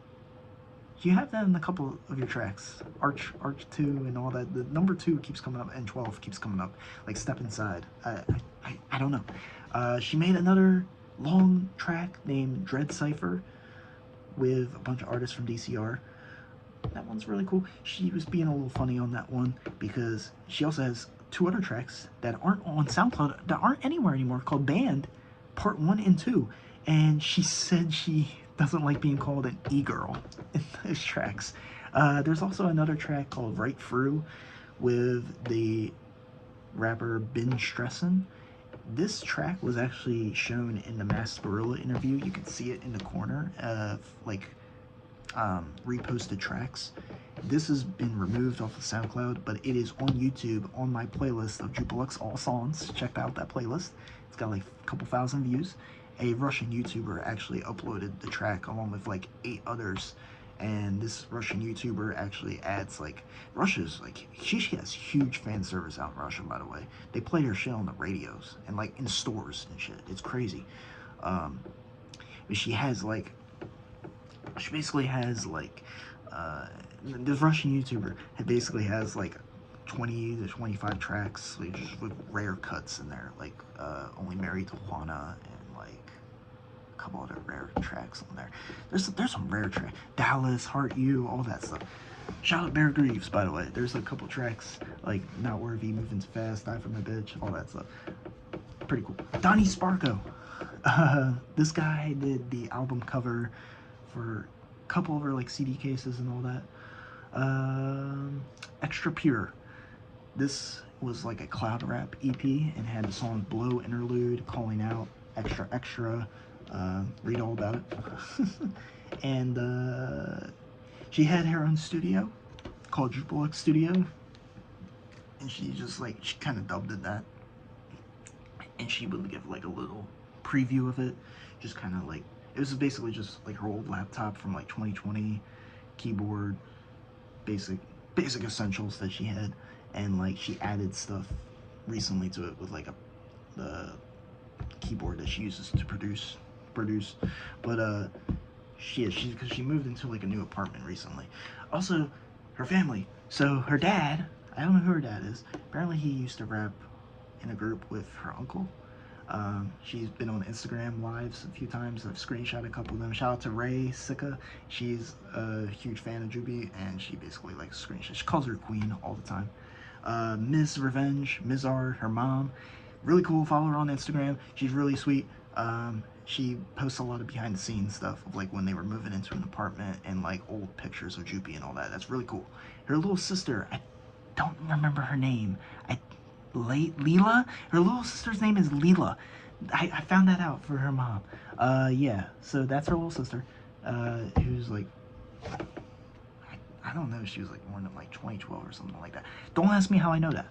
A: You have that in a couple of your tracks. Arch 2 and all that. The number 2 keeps coming up and 12 keeps coming up. Like Step Inside. I don't know. She made another long track named Dread Cypher with a bunch of artists from DCR. That one's really cool. She was being a little funny on that one because she also has 2 other tracks that aren't on SoundCloud, that aren't anywhere anymore, called Band Part 1 and 2. And she said she doesn't like being called an e-girl in those tracks. There's also another track called Right Through with the rapper Ben Stressin. This track was actually shown in the Masked Gorilla interview. You can see it in the corner of like reposted tracks. This has been removed off of SoundCloud, but it is on YouTube on my playlist of Jupiluxe All Songs. Check out that playlist. It's got like a couple thousand views. A Russian YouTuber actually uploaded the track along with like 8 others, and this Russian YouTuber actually adds like, Russia's like, she has huge fan service out in Russia, by the way. They play her shit on the radios and like in stores and shit. It's crazy. But she has like, she basically has like, this Russian YouTuber basically has like 20 to 25 tracks, like just with rare cuts in there, like Only Married to Juana and like a couple other rare tracks on there. There's some rare tracks, Dallas, Heart You, all that stuff. Shout out Bear Greaves, by the way. There's a couple tracks like Not Worthy, Moving Too Fast, Die For My Bitch, all that stuff. Pretty cool. Donnie Sparko. This guy did the album cover for a couple of her like CD cases and all that. Extra Pure. This was like a cloud rap EP and had the song Blow Interlude, Calling Out, Extra Extra. Read all about it. And she had her own studio called Jupiluxe Studio, and she just like, she kind of dubbed it that, and she would give like a little preview of it, just kind of like, it was basically just like her old laptop from like 2020, keyboard, basic essentials that she had, and like she added stuff recently to it with like the keyboard that she uses to produce. But because she moved into like a new apartment recently. Also, her family. So her dad, I don't know who her dad is. Apparently he used to rap in a group with her uncle. She's been on Instagram lives a few times. I've screenshot a couple of them. Shout out to Ray Sika. She's a huge fan of Juby, and she basically likes screenshot. She calls her queen all the time. Ms. Revenge, Ms. R, her mom. Really cool. Follow her on Instagram. She's really sweet. She posts a lot of behind the scenes stuff of like when they were moving into an apartment and like old pictures of Jupy and all that. That's really cool. Her little sister, I don't remember her name. Leela? Her little sister's name is Leela. I found that out for her mom. Yeah, so that's her little sister, who's like, I don't know, she was like born in like 2012 or something like that. Don't ask me how I know that.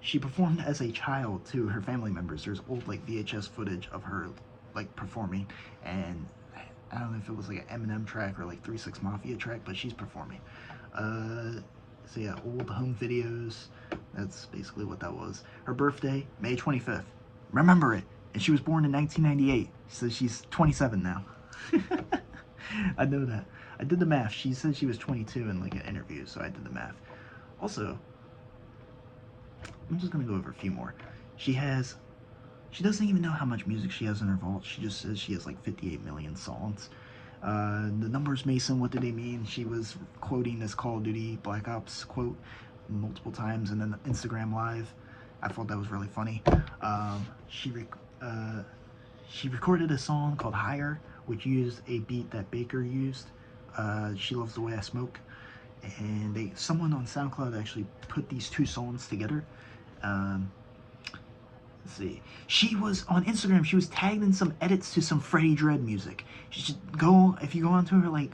A: She performed as a child to her family members. There's old like VHS footage of her like performing, and I don't know if it was like an Eminem track or like 3 6 Mafia track, but she's performing. So yeah, old home videos. That's basically what that was. Her birthday, May 25th. Remember it. And she was born in 1998, so she's 27 now. I know that. I did the math. She said she was 22 in like an interview, so I did the math. Also, I'm just gonna go over a few more. She doesn't even know how much music she has in her vault. She just says she has like 58 million songs. The numbers Mason, what do they mean? She was quoting this Call of Duty Black Ops quote multiple times in an Instagram live. I thought that was really funny. She recorded a song called Higher, which used a beat that Baker used. She Loves the Way I Smoke. And someone on SoundCloud actually put these 2 songs together. Let's see. She was on Instagram. She was tagged in some edits to some Freddie Dredd music. She should go, if you go onto her like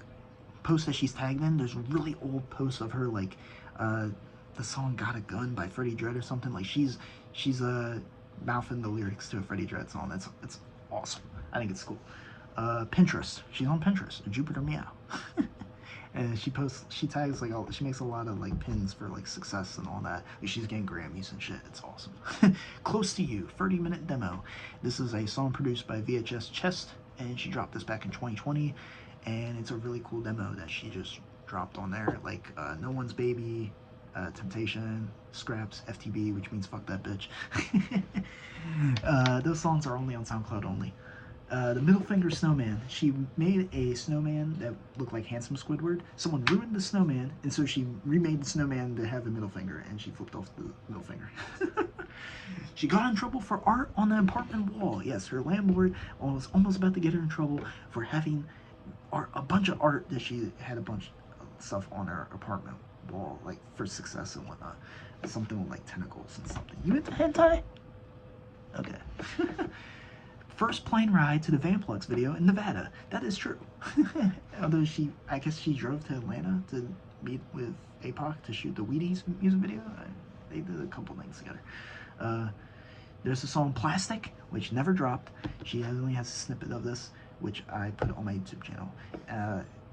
A: post that she's tagged in. There's really old posts of her like the song "Got a Gun" by Freddie Dredd or something. Like she's mouthing the lyrics to a Freddie Dredd song. It's awesome. I think it's cool. Pinterest. She's on Pinterest. Jupiter Meow. And she tags like she makes a lot of like pins for like success and all that. Like, she's getting Grammys and shit. It's awesome. Close to You, 30-minute demo. This is a song produced by VHS Chest, and she dropped this back in 2020. And it's a really cool demo that she just dropped on there. Like No One's Baby, Temptation, Scraps, FTB, which means fuck that bitch. Those songs are only on SoundCloud only. The middle finger snowman. She made a snowman that looked like handsome Squidward. Someone ruined the snowman, and so she remade the snowman to have a middle finger, and she flipped off the middle finger. She got in trouble for art on the apartment wall. Yes, her landlord was almost about to get her in trouble for having art, a bunch of art that she had a bunch of stuff on her apartment wall, like for success and whatnot. Something with like tentacles and something. You into hentai? Okay. First plane ride to the Vanplex video in Nevada. That is true. Although I guess she drove to Atlanta to meet with APOC to shoot the Wheaties music video. They did a couple things together. There's the song Plastic, which never dropped. She only has a snippet of this, which I put on my YouTube channel.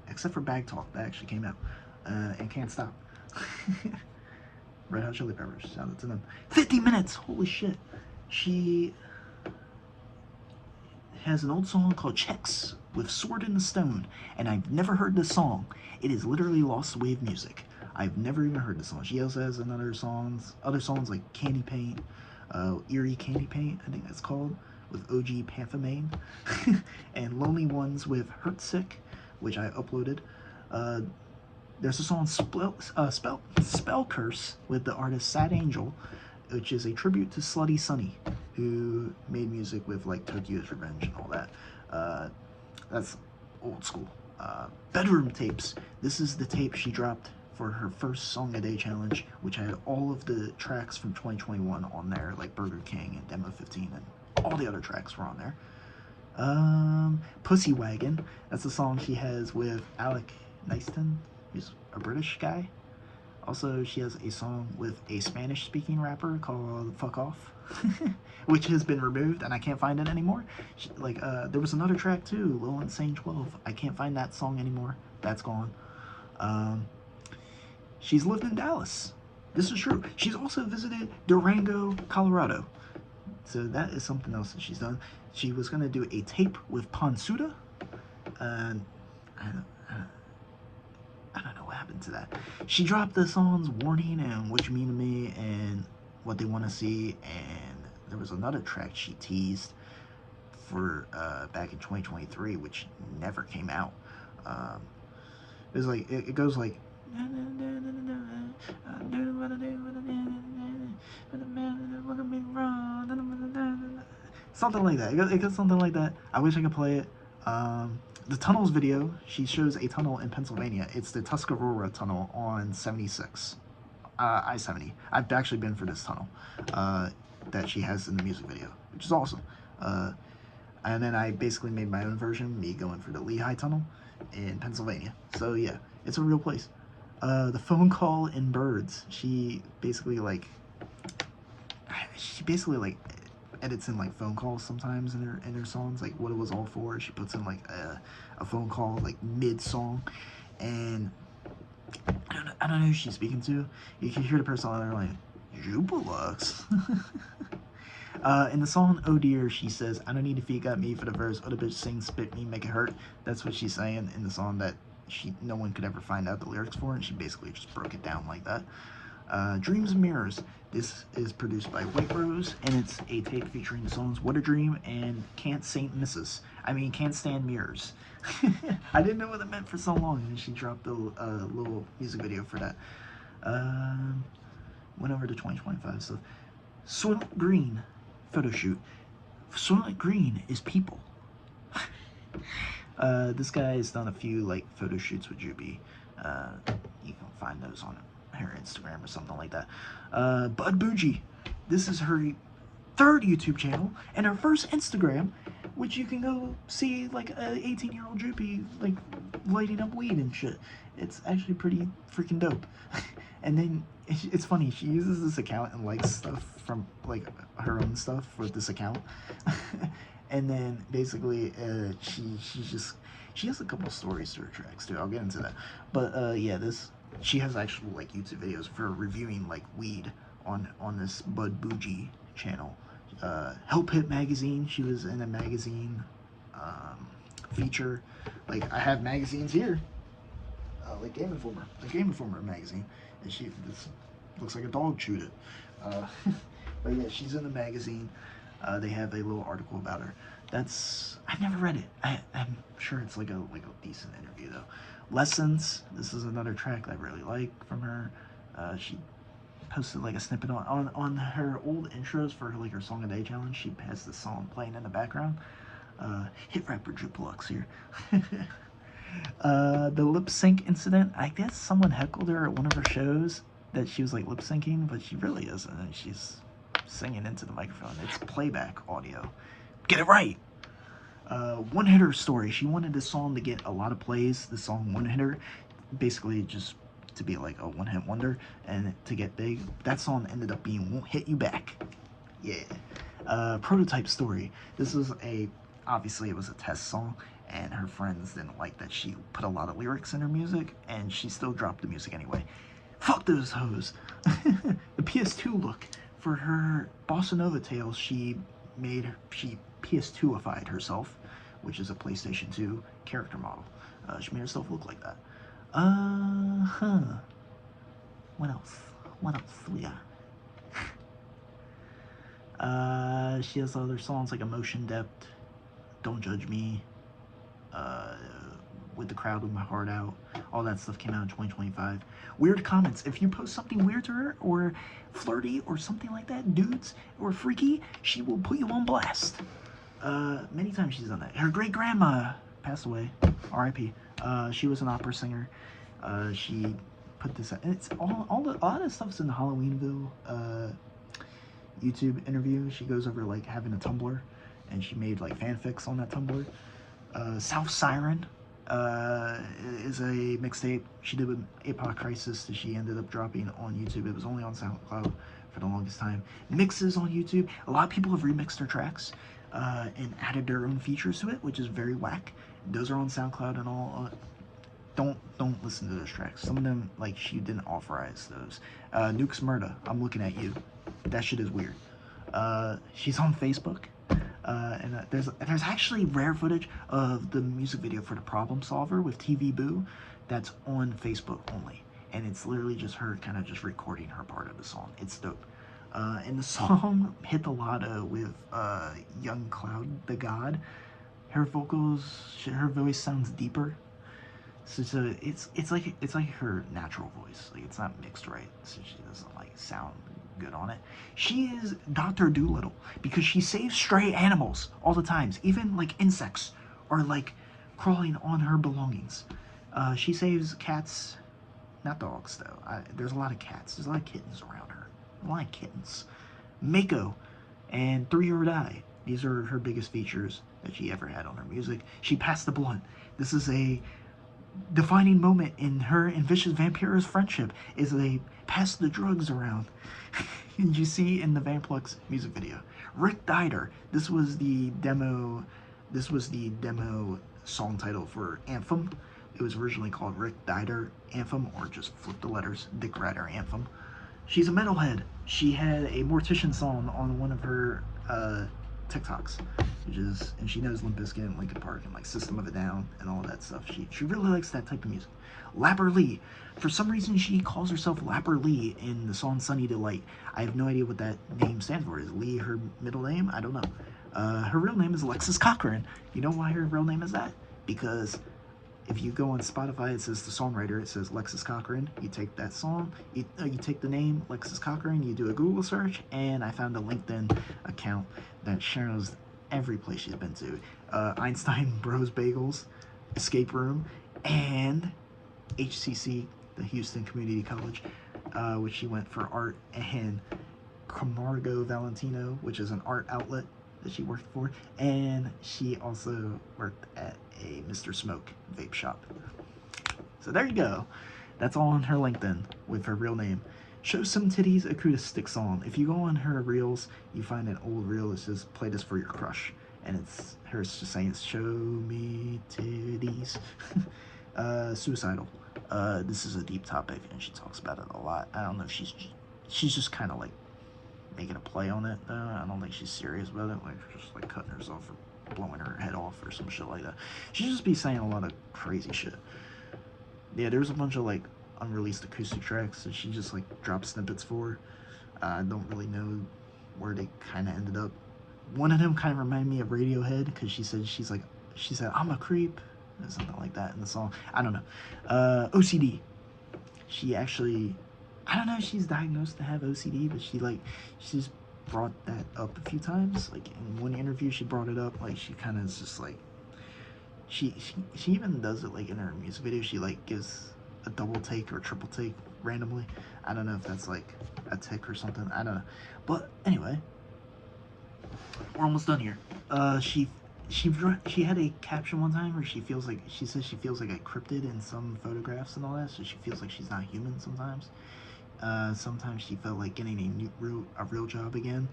A: Except for Bag Talk, that actually came out. And Can't Stop. Red Hot Chili Peppers, shout out to them. 50 minutes, holy shit. She has an old song called Checks with Sword in the Stone, and I've never heard this song. It is literally lost wave music. I've never even heard this song. She also has other songs like Candy Paint, Eerie Candy Paint, I think that's called, with OG Panthamane, and Lonely Ones with Hurt Sick, which I uploaded. There's a song Spell Curse with the artist Sad Angel, which is a tribute to Slutty Sunny, who made music with like Tokyo's Revenge and all that. That's old school. Bedroom tapes. This is the tape she dropped for her first Song a Day challenge, which had all of the tracks from 2021 on there, like Burger King and Demo 15, and all the other tracks were on there. Pussy Wagon. That's the song she has with Alec Nyston, who's a British guy. Also, she has a song with a Spanish-speaking rapper called Fuck Off, which has been removed, and I can't find it anymore. There was another track, too, Lil Insane 12. I can't find that song anymore. That's gone. She's lived in Dallas. This is true. She's also visited Durango, Colorado. So that is something else that she's done. She was going to do a tape with Ponsuda. I don't know what happened to that. She dropped the songs Warning and What You Mean to Me and What They Want to See, and there was another track she teased for back in 2023, which never came out. It was like, it goes like, something like that. It goes something like that. I wish I could play it. The tunnels video, she shows a tunnel in Pennsylvania. It's the Tuscarora tunnel on 76, I-70. I've actually been for this tunnel that she has in the music video, which is awesome. And then I basically made my own version, me going for the Lehigh Tunnel in Pennsylvania. So yeah, it's a real place. The phone call in Birds, she basically edits in like phone calls sometimes in her songs, like What It Was All For. She puts in like a phone call like mid-song, and I don't know who she's speaking to. You can hear the person on there like, Jupiluxe. In the song Oh Dear, she says, I don't need to feed got me for the verse, oh the bitch sings spit me, make it hurt. That's what she's saying in the song that no one could ever find out the lyrics for, and she basically just broke it down like that. Dreams and Mirrors. This is produced by White Rose, and it's a tape featuring the songs What a Dream and Can't Stand Mirrors. I didn't know what it meant for so long, and she dropped a little music video for that. Went over to 2025 stuff. Soylent Green photo shoot. Soylent Green is people. This guy has done a few like photo shoots with Juby. You can find those on her Instagram or something like that. Bud Bougie. This is her third YouTube channel and her first Instagram, which you can go see like a 18-year-old Juby like lighting up weed and shit. It's actually pretty freaking dope. And then it's funny, she uses this account and likes stuff from like her own stuff for this account. And then basically she has a couple stories to her tracks too. I'll get into that. But yeah, she has actual like YouTube videos for reviewing like weed on this Bud Bougie channel. Help Hit magazine, she was in a magazine feature. Like I have magazines here, like Game Informer magazine, and this looks like a dog chewed it. But yeah, she's in the magazine. They have a little article about her. I've never read it. I'm sure it's like a decent interview though. Lessons. This is another track that I really like from her. She posted like a snippet on her old intros for like her Song a Day challenge. She has this song playing in the background. Hit rapper Jupiluxe here. The lip sync incident. I guess someone heckled her at one of her shows that she was like lip syncing, but she really isn't. She's singing into the microphone. It's playback audio. Get it right. One hitter story. She wanted this song to get a lot of plays. The song One Hitter, basically just to be like a one hit wonder and to get big. That song ended up being Won't Hit You Back. Yeah. Prototype story. This was obviously it was a test song, and her friends didn't like that she put a lot of lyrics in her music, and she still dropped the music anyway. Fuck those hoes. The PS2 look for her Bossa Nova Tales. She PS2ified herself, which is a PlayStation 2 character model. She made herself look like that. What else? What else we got? She has other songs like Emotion Depth, Don't Judge Me, With the Crowd With My Heart Out. All that stuff came out in 2025. Weird comments. If you post something weird to her, or flirty, or something like that, dudes, or freaky, she will put you on blast. Many times she's done that. Her great grandma passed away, R.I.P. She was an opera singer. She put this. It's all that stuff's in the Halloweenville YouTube interview. She goes over like having a Tumblr, and she made like fanfics on that Tumblr. South Siren is a mixtape she did with Apoc Crisis that she ended up dropping on YouTube. It was only on SoundCloud for the longest time. Mixes on YouTube. A lot of people have remixed her tracks and added their own features to it, which is very whack. Those are on SoundCloud and all. Don't listen to those tracks. Some of them, like, she didn't authorize those. Nuke's Murda, I'm looking at you. That shit is weird. She's on Facebook. And there's actually rare footage of the music video for The Problem Solver with TV Boo that's on Facebook only. And it's literally just her kind of just recording her part of the song. It's dope. And the song hit the lotto with Young Cloud the God. Her voice sounds deeper. So it's like her natural voice. Like, it's not mixed right, so she doesn't like sound good on it. She is Dr. Doolittle because she saves stray animals all the times, even like insects or like crawling on her belongings. She saves cats, not dogs though. There's a lot of cats. There's a lot of kittens around her. A lot of kittens. Mako and 3 or Die. These are her biggest features that she ever had on her music. She passed the blunt. This is a defining moment in her and Vicious Vampira's friendship, is they pass the drugs around. You see in the Vampluxe music video. Rick Dider. This was the demo song title for Anthem. It was originally called Rick Dider Anthem, or just flip the letters, Dick Rider Anthem. She's a metalhead. She had a Mortician song on one of her TikToks, and she knows Limp Bizkit and Linkin Park and like System of a Down and all that stuff. She really likes that type of music. Lapper Lee. For some reason, she calls herself Lapper Lee in the song Sunny Delight. I have no idea what that name stands for. Is Lee her middle name? I don't know. Her real name is Alexis Cochran. You know why her real name is that? Because if you go on Spotify, it says the songwriter, it says Lexus Cochran. You take that song, you take the name Lexus Cochran, you do a Google search, and I found a LinkedIn account that shows every place she's been to. Einstein Bros Bagels, Escape Room, and HCC, the Houston Community College, which she went for art, and Camargo Valentino, which is an art outlet that she worked for, and she also worked at a Mr. Smoke vape shop. So there you go. That's all on her LinkedIn with her real name. Show Some Titties acoustic song. If you go on her reels, you find an old reel that says play this for your crush, and it's her just saying show me titties. Suicidal. This is a deep topic, and she talks about it a lot. I don't know if she's just kind of like making a play on it though. I don't think she's serious about it, like just like cutting herself or blowing her head off or some shit like that. She just be saying a lot of crazy shit. Yeah, there's a bunch of like unreleased acoustic tracks that she just like dropped snippets for. I don't really know where they kind of ended up, One of them kind of reminded me of Radiohead because she said I'm a creep or something like that in the song. I don't know. OCD. She actually, I don't know if she's diagnosed to have OCD, but she's brought that up a few times. Like in one interview, she brought it up. Like she kind of is just like, she even does it like in her music video. She like gives a double take or triple take randomly. I don't know if that's like a tick or something. I don't know. But anyway, we're almost done here. She had a caption one time where she says she feels like a cryptid in some photographs and all that, so she feels like she's not human sometimes. Sometimes she felt like getting a real job again.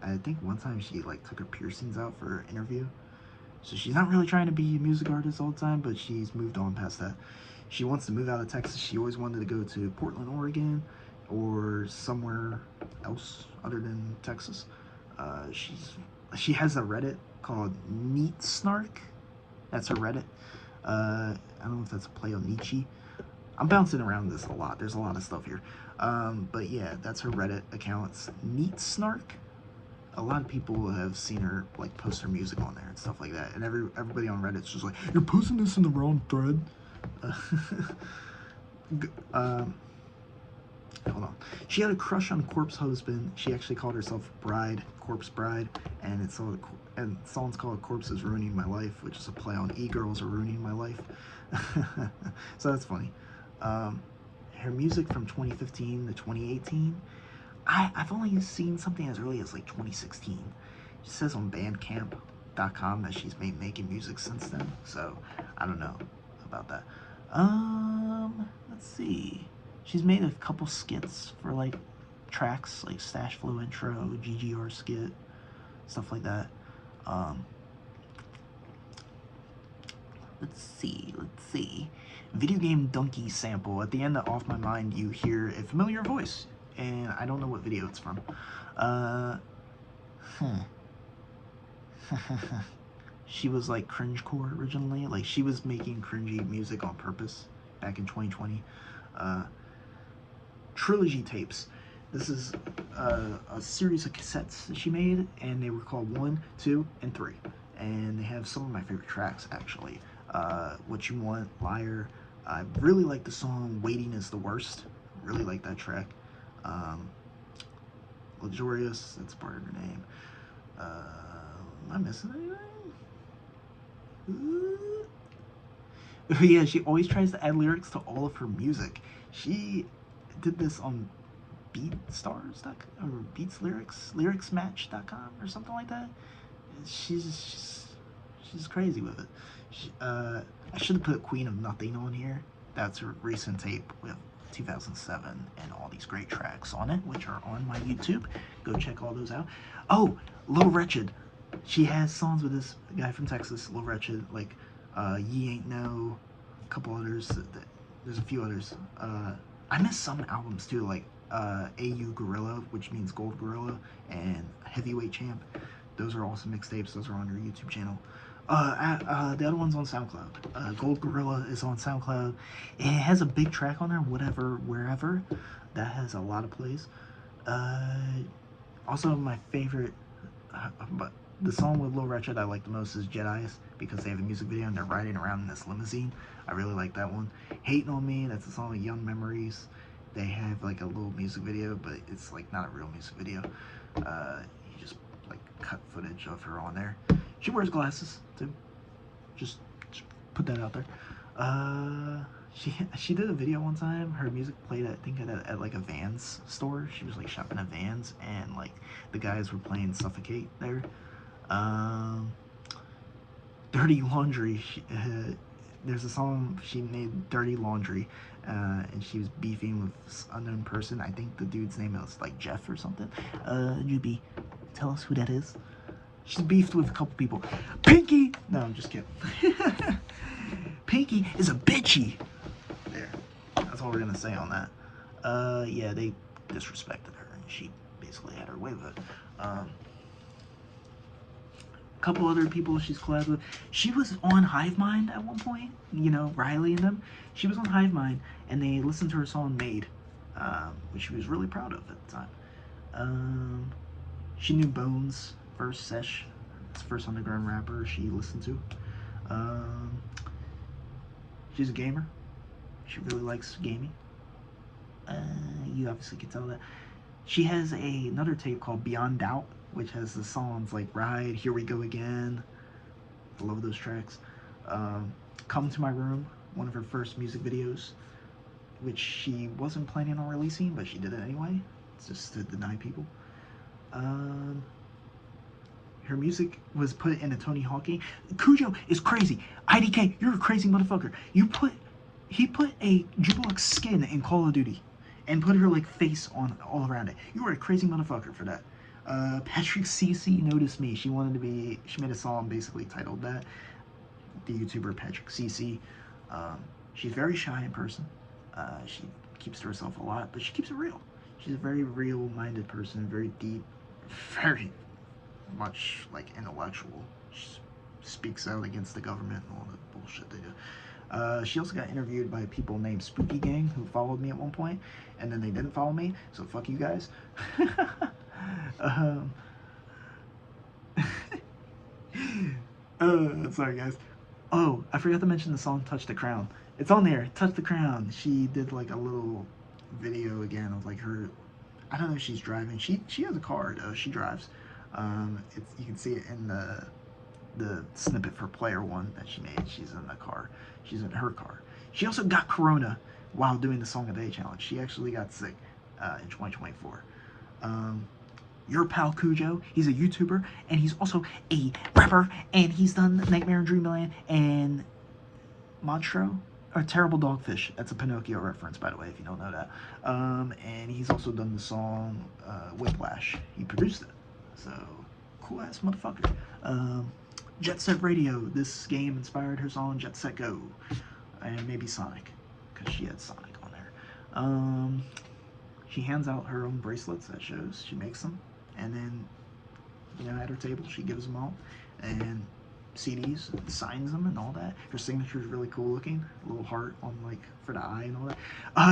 A: I think one time she like took her piercings out for an interview. So she's not really trying to be a music artist all the time, but she's moved on past that. She wants to move out of Texas. She always wanted to go to Portland, Oregon, or somewhere else other than Texas. She has a Reddit called Neat Snark. That's her Reddit. I don't know if that's a play on Nietzsche. I'm bouncing around this a lot. There's a lot of stuff here. But yeah, that's her Reddit account. It's Neat Snark. A lot of people have seen her like post her music on there and stuff like that. And everybody on Reddit's just like, you're posting this in the wrong thread. Hold on. She had a crush on Corpse Husband. She actually called herself Corpse Bride, and the song's called Corpses Ruining My Life, which is a play on E-Girls Are Ruining My Life. So that's funny. Her music from 2015 to 2018, I've only seen something as early as like 2016. She says on Bandcamp.com that she's been making music since then, so I don't know about that. Let's see. She's made a couple skits for like tracks like Stash Flow intro, GGR skit, stuff like that. Let's see. Video game donkey sample. At the end of Off My Mind, you hear a familiar voice, and I don't know what video it's from. She was like cringecore originally. Like she was making cringy music on purpose back in 2020. Trilogy tapes. This is a series of cassettes that she made, and they were called 1, 2, and 3. And they have some of my favorite tracks actually. What You Want, Liar. I really like the song Waiting Is the Worst. Really like that track. Luxurious, that's part of her name. Am I missing anything? Yeah, she always tries to add lyrics to all of her music. She did this on BeatStars.com or Beats Lyricsmatch.com or something like that. She's crazy with it. I should have put Queen of Nothing on here. That's her recent tape with 2007 and all these great tracks on it, which are on my YouTube. Go check all those out. Oh, Lil Wretched. She has songs with this guy from Texas, Lil Wretched, like Ye Ain't No, a couple others. There's a few others. I missed some albums too, like AU Gorilla, which means Gold Gorilla, and Heavyweight Champ. Those are also mixtapes. Those are on her YouTube channel. The other one's on SoundCloud. Gold Gorilla is on SoundCloud. It has a big track on there, Whatever, Wherever. That has a lot of plays. Also, my favorite, but the song with Lil Wretched I like the most is Jedi's, because they have a music video and they're riding around in this limousine. I really like that one. Hating on Me, that's a song of Young Memories. They have like a little music video, but it's like not a real music video. You just like cut footage of her on there. She wears glasses too. Just put that out there. She did a video one time. Her music played, I think, at like a Vans store. She was like shopping at Vans, and like the guys were playing Suffocate there. Dirty Laundry. There's a song she made, Dirty Laundry, and she was beefing with this unknown person. I think the dude's name was like Jeff or something. Juby, tell us who that is. She's beefed with a couple people. Pinky! No, I'm just kidding. Pinky is a bitchy. There. That's all we're gonna say on that. Yeah, they disrespected her, and she basically had her way with it. A couple other people she's collabed with. She was on Hive Mind at one point. You know, Riley and them. She was on Hive Mind, and they listened to her song Made, which she was really proud of at the time. She knew Bones first Sesh. It's the first underground rapper she listened to. She's a gamer. She really likes gaming. You obviously can tell that. She has another tape called Beyond Doubt, which has the songs like Ride, Here We Go Again. I love those tracks. Come to My Room, one of her first music videos, which she wasn't planning on releasing, but she did it anyway. It's just to deny people. Her music was put in a Tony Hawk game. Cujo is crazy. IDK, you're a crazy motherfucker. He put a Jupiluxe skin in Call of Duty and put her like face on all around it. You are a crazy motherfucker for that. Patrick CC noticed me. She made a song basically titled that. The YouTuber Patrick CC. She's very shy in person. She keeps to herself a lot, but she keeps it real. She's a very real-minded person, very deep, very much like intellectual. She speaks out against the government and all the bullshit they do. She also got interviewed by people named Spooky Gang who followed me at one point, and then they didn't follow me, so fuck you guys. Sorry guys. Oh, I forgot to mention the song Touch the Crown. It's on there, Touch the Crown. She did like a little video again of like her, I don't know if she's driving. She has a car though, she drives. You can see it in the snippet for player one that she made. She's in the car. She's in her car. She also got corona while doing the Song of the Day challenge. She actually got sick in 2024. Your pal Cujo, he's a YouTuber, and he's also a rapper, and he's done Nightmare in Dreamland and Monstro, or Terrible Dogfish. That's a Pinocchio reference, by the way, if you don't know that. And he's also done the song Whiplash. He produced it. So, cool-ass motherfucker. Jet Set Radio. This game inspired her song Jet Set Go. And maybe Sonic, because she had Sonic on there. She hands out her own bracelets at shows. She makes them. And then, you know, at her table, she gives them all. And CDs, and signs them and all that. Her signature is really cool looking. A little heart on, like, for the eye and all that.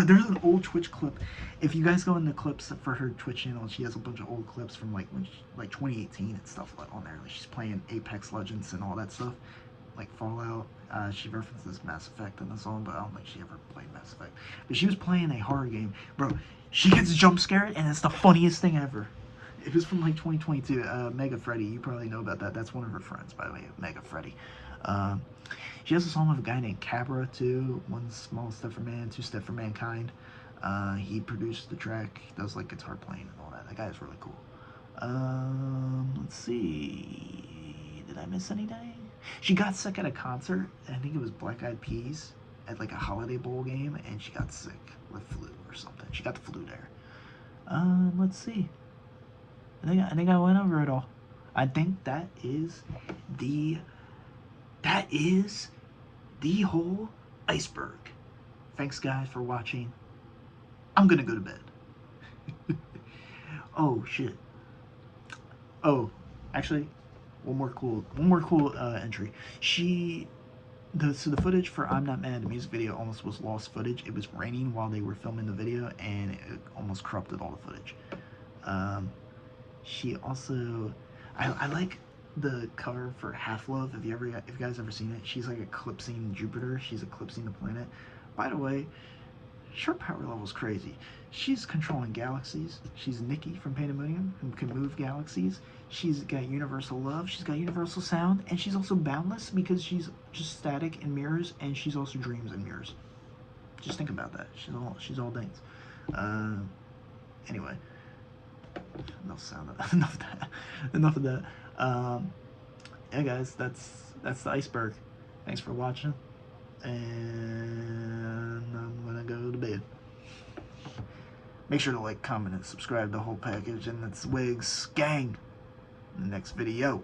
A: There's an old Twitch clip. If you guys go in the clips for her Twitch channel, she has a bunch of old clips from, like, when like 2018 and stuff on there. Like, she's playing Apex Legends and all that stuff. Like Fallout. She references Mass Effect in the song, but I don't think she ever played Mass Effect. But she was playing a horror game. Bro, she gets jump scared, and it's the funniest thing ever. It was from like 2022. Mega Freddy, you probably know about that. That's one of her friends, by the way, Mega Freddy. She has a song with a guy named Cabra, too. One small step for man, two step for mankind. He produced the track. He does like guitar playing and all that. That guy is really cool. Let's see. Did I miss anything? She got sick at a concert. I think it was Black Eyed Peas at like a Holiday Bowl game, and she got sick with flu or something. She got the flu there. Let's see. I think I went over it all. I think that is the whole iceberg. Thanks guys for watching. I'm gonna go to bed. Oh shit. Oh, actually, one more cool entry. So the footage for I'm Not Mad, the music video, almost was lost footage. It was raining while they were filming the video, and it almost corrupted all the footage. She also, I like the cover for Half Love. If you guys ever seen it, she's like eclipsing Jupiter. She's eclipsing the planet. By the way, her power level is crazy. She's controlling galaxies. She's Nikki from Pandemonium, who can move galaxies. She's got universal love. She's got universal sound, and she's also boundless because she's just static in mirrors, and she's also dreams in mirrors. Just think about that. She's all things. Anyway. Enough of that. Yeah guys, that's the iceberg. Thanks for watching, and I'm gonna go to bed. Make sure to like, comment, and subscribe, the whole package, and it's Wigs gang in the next video.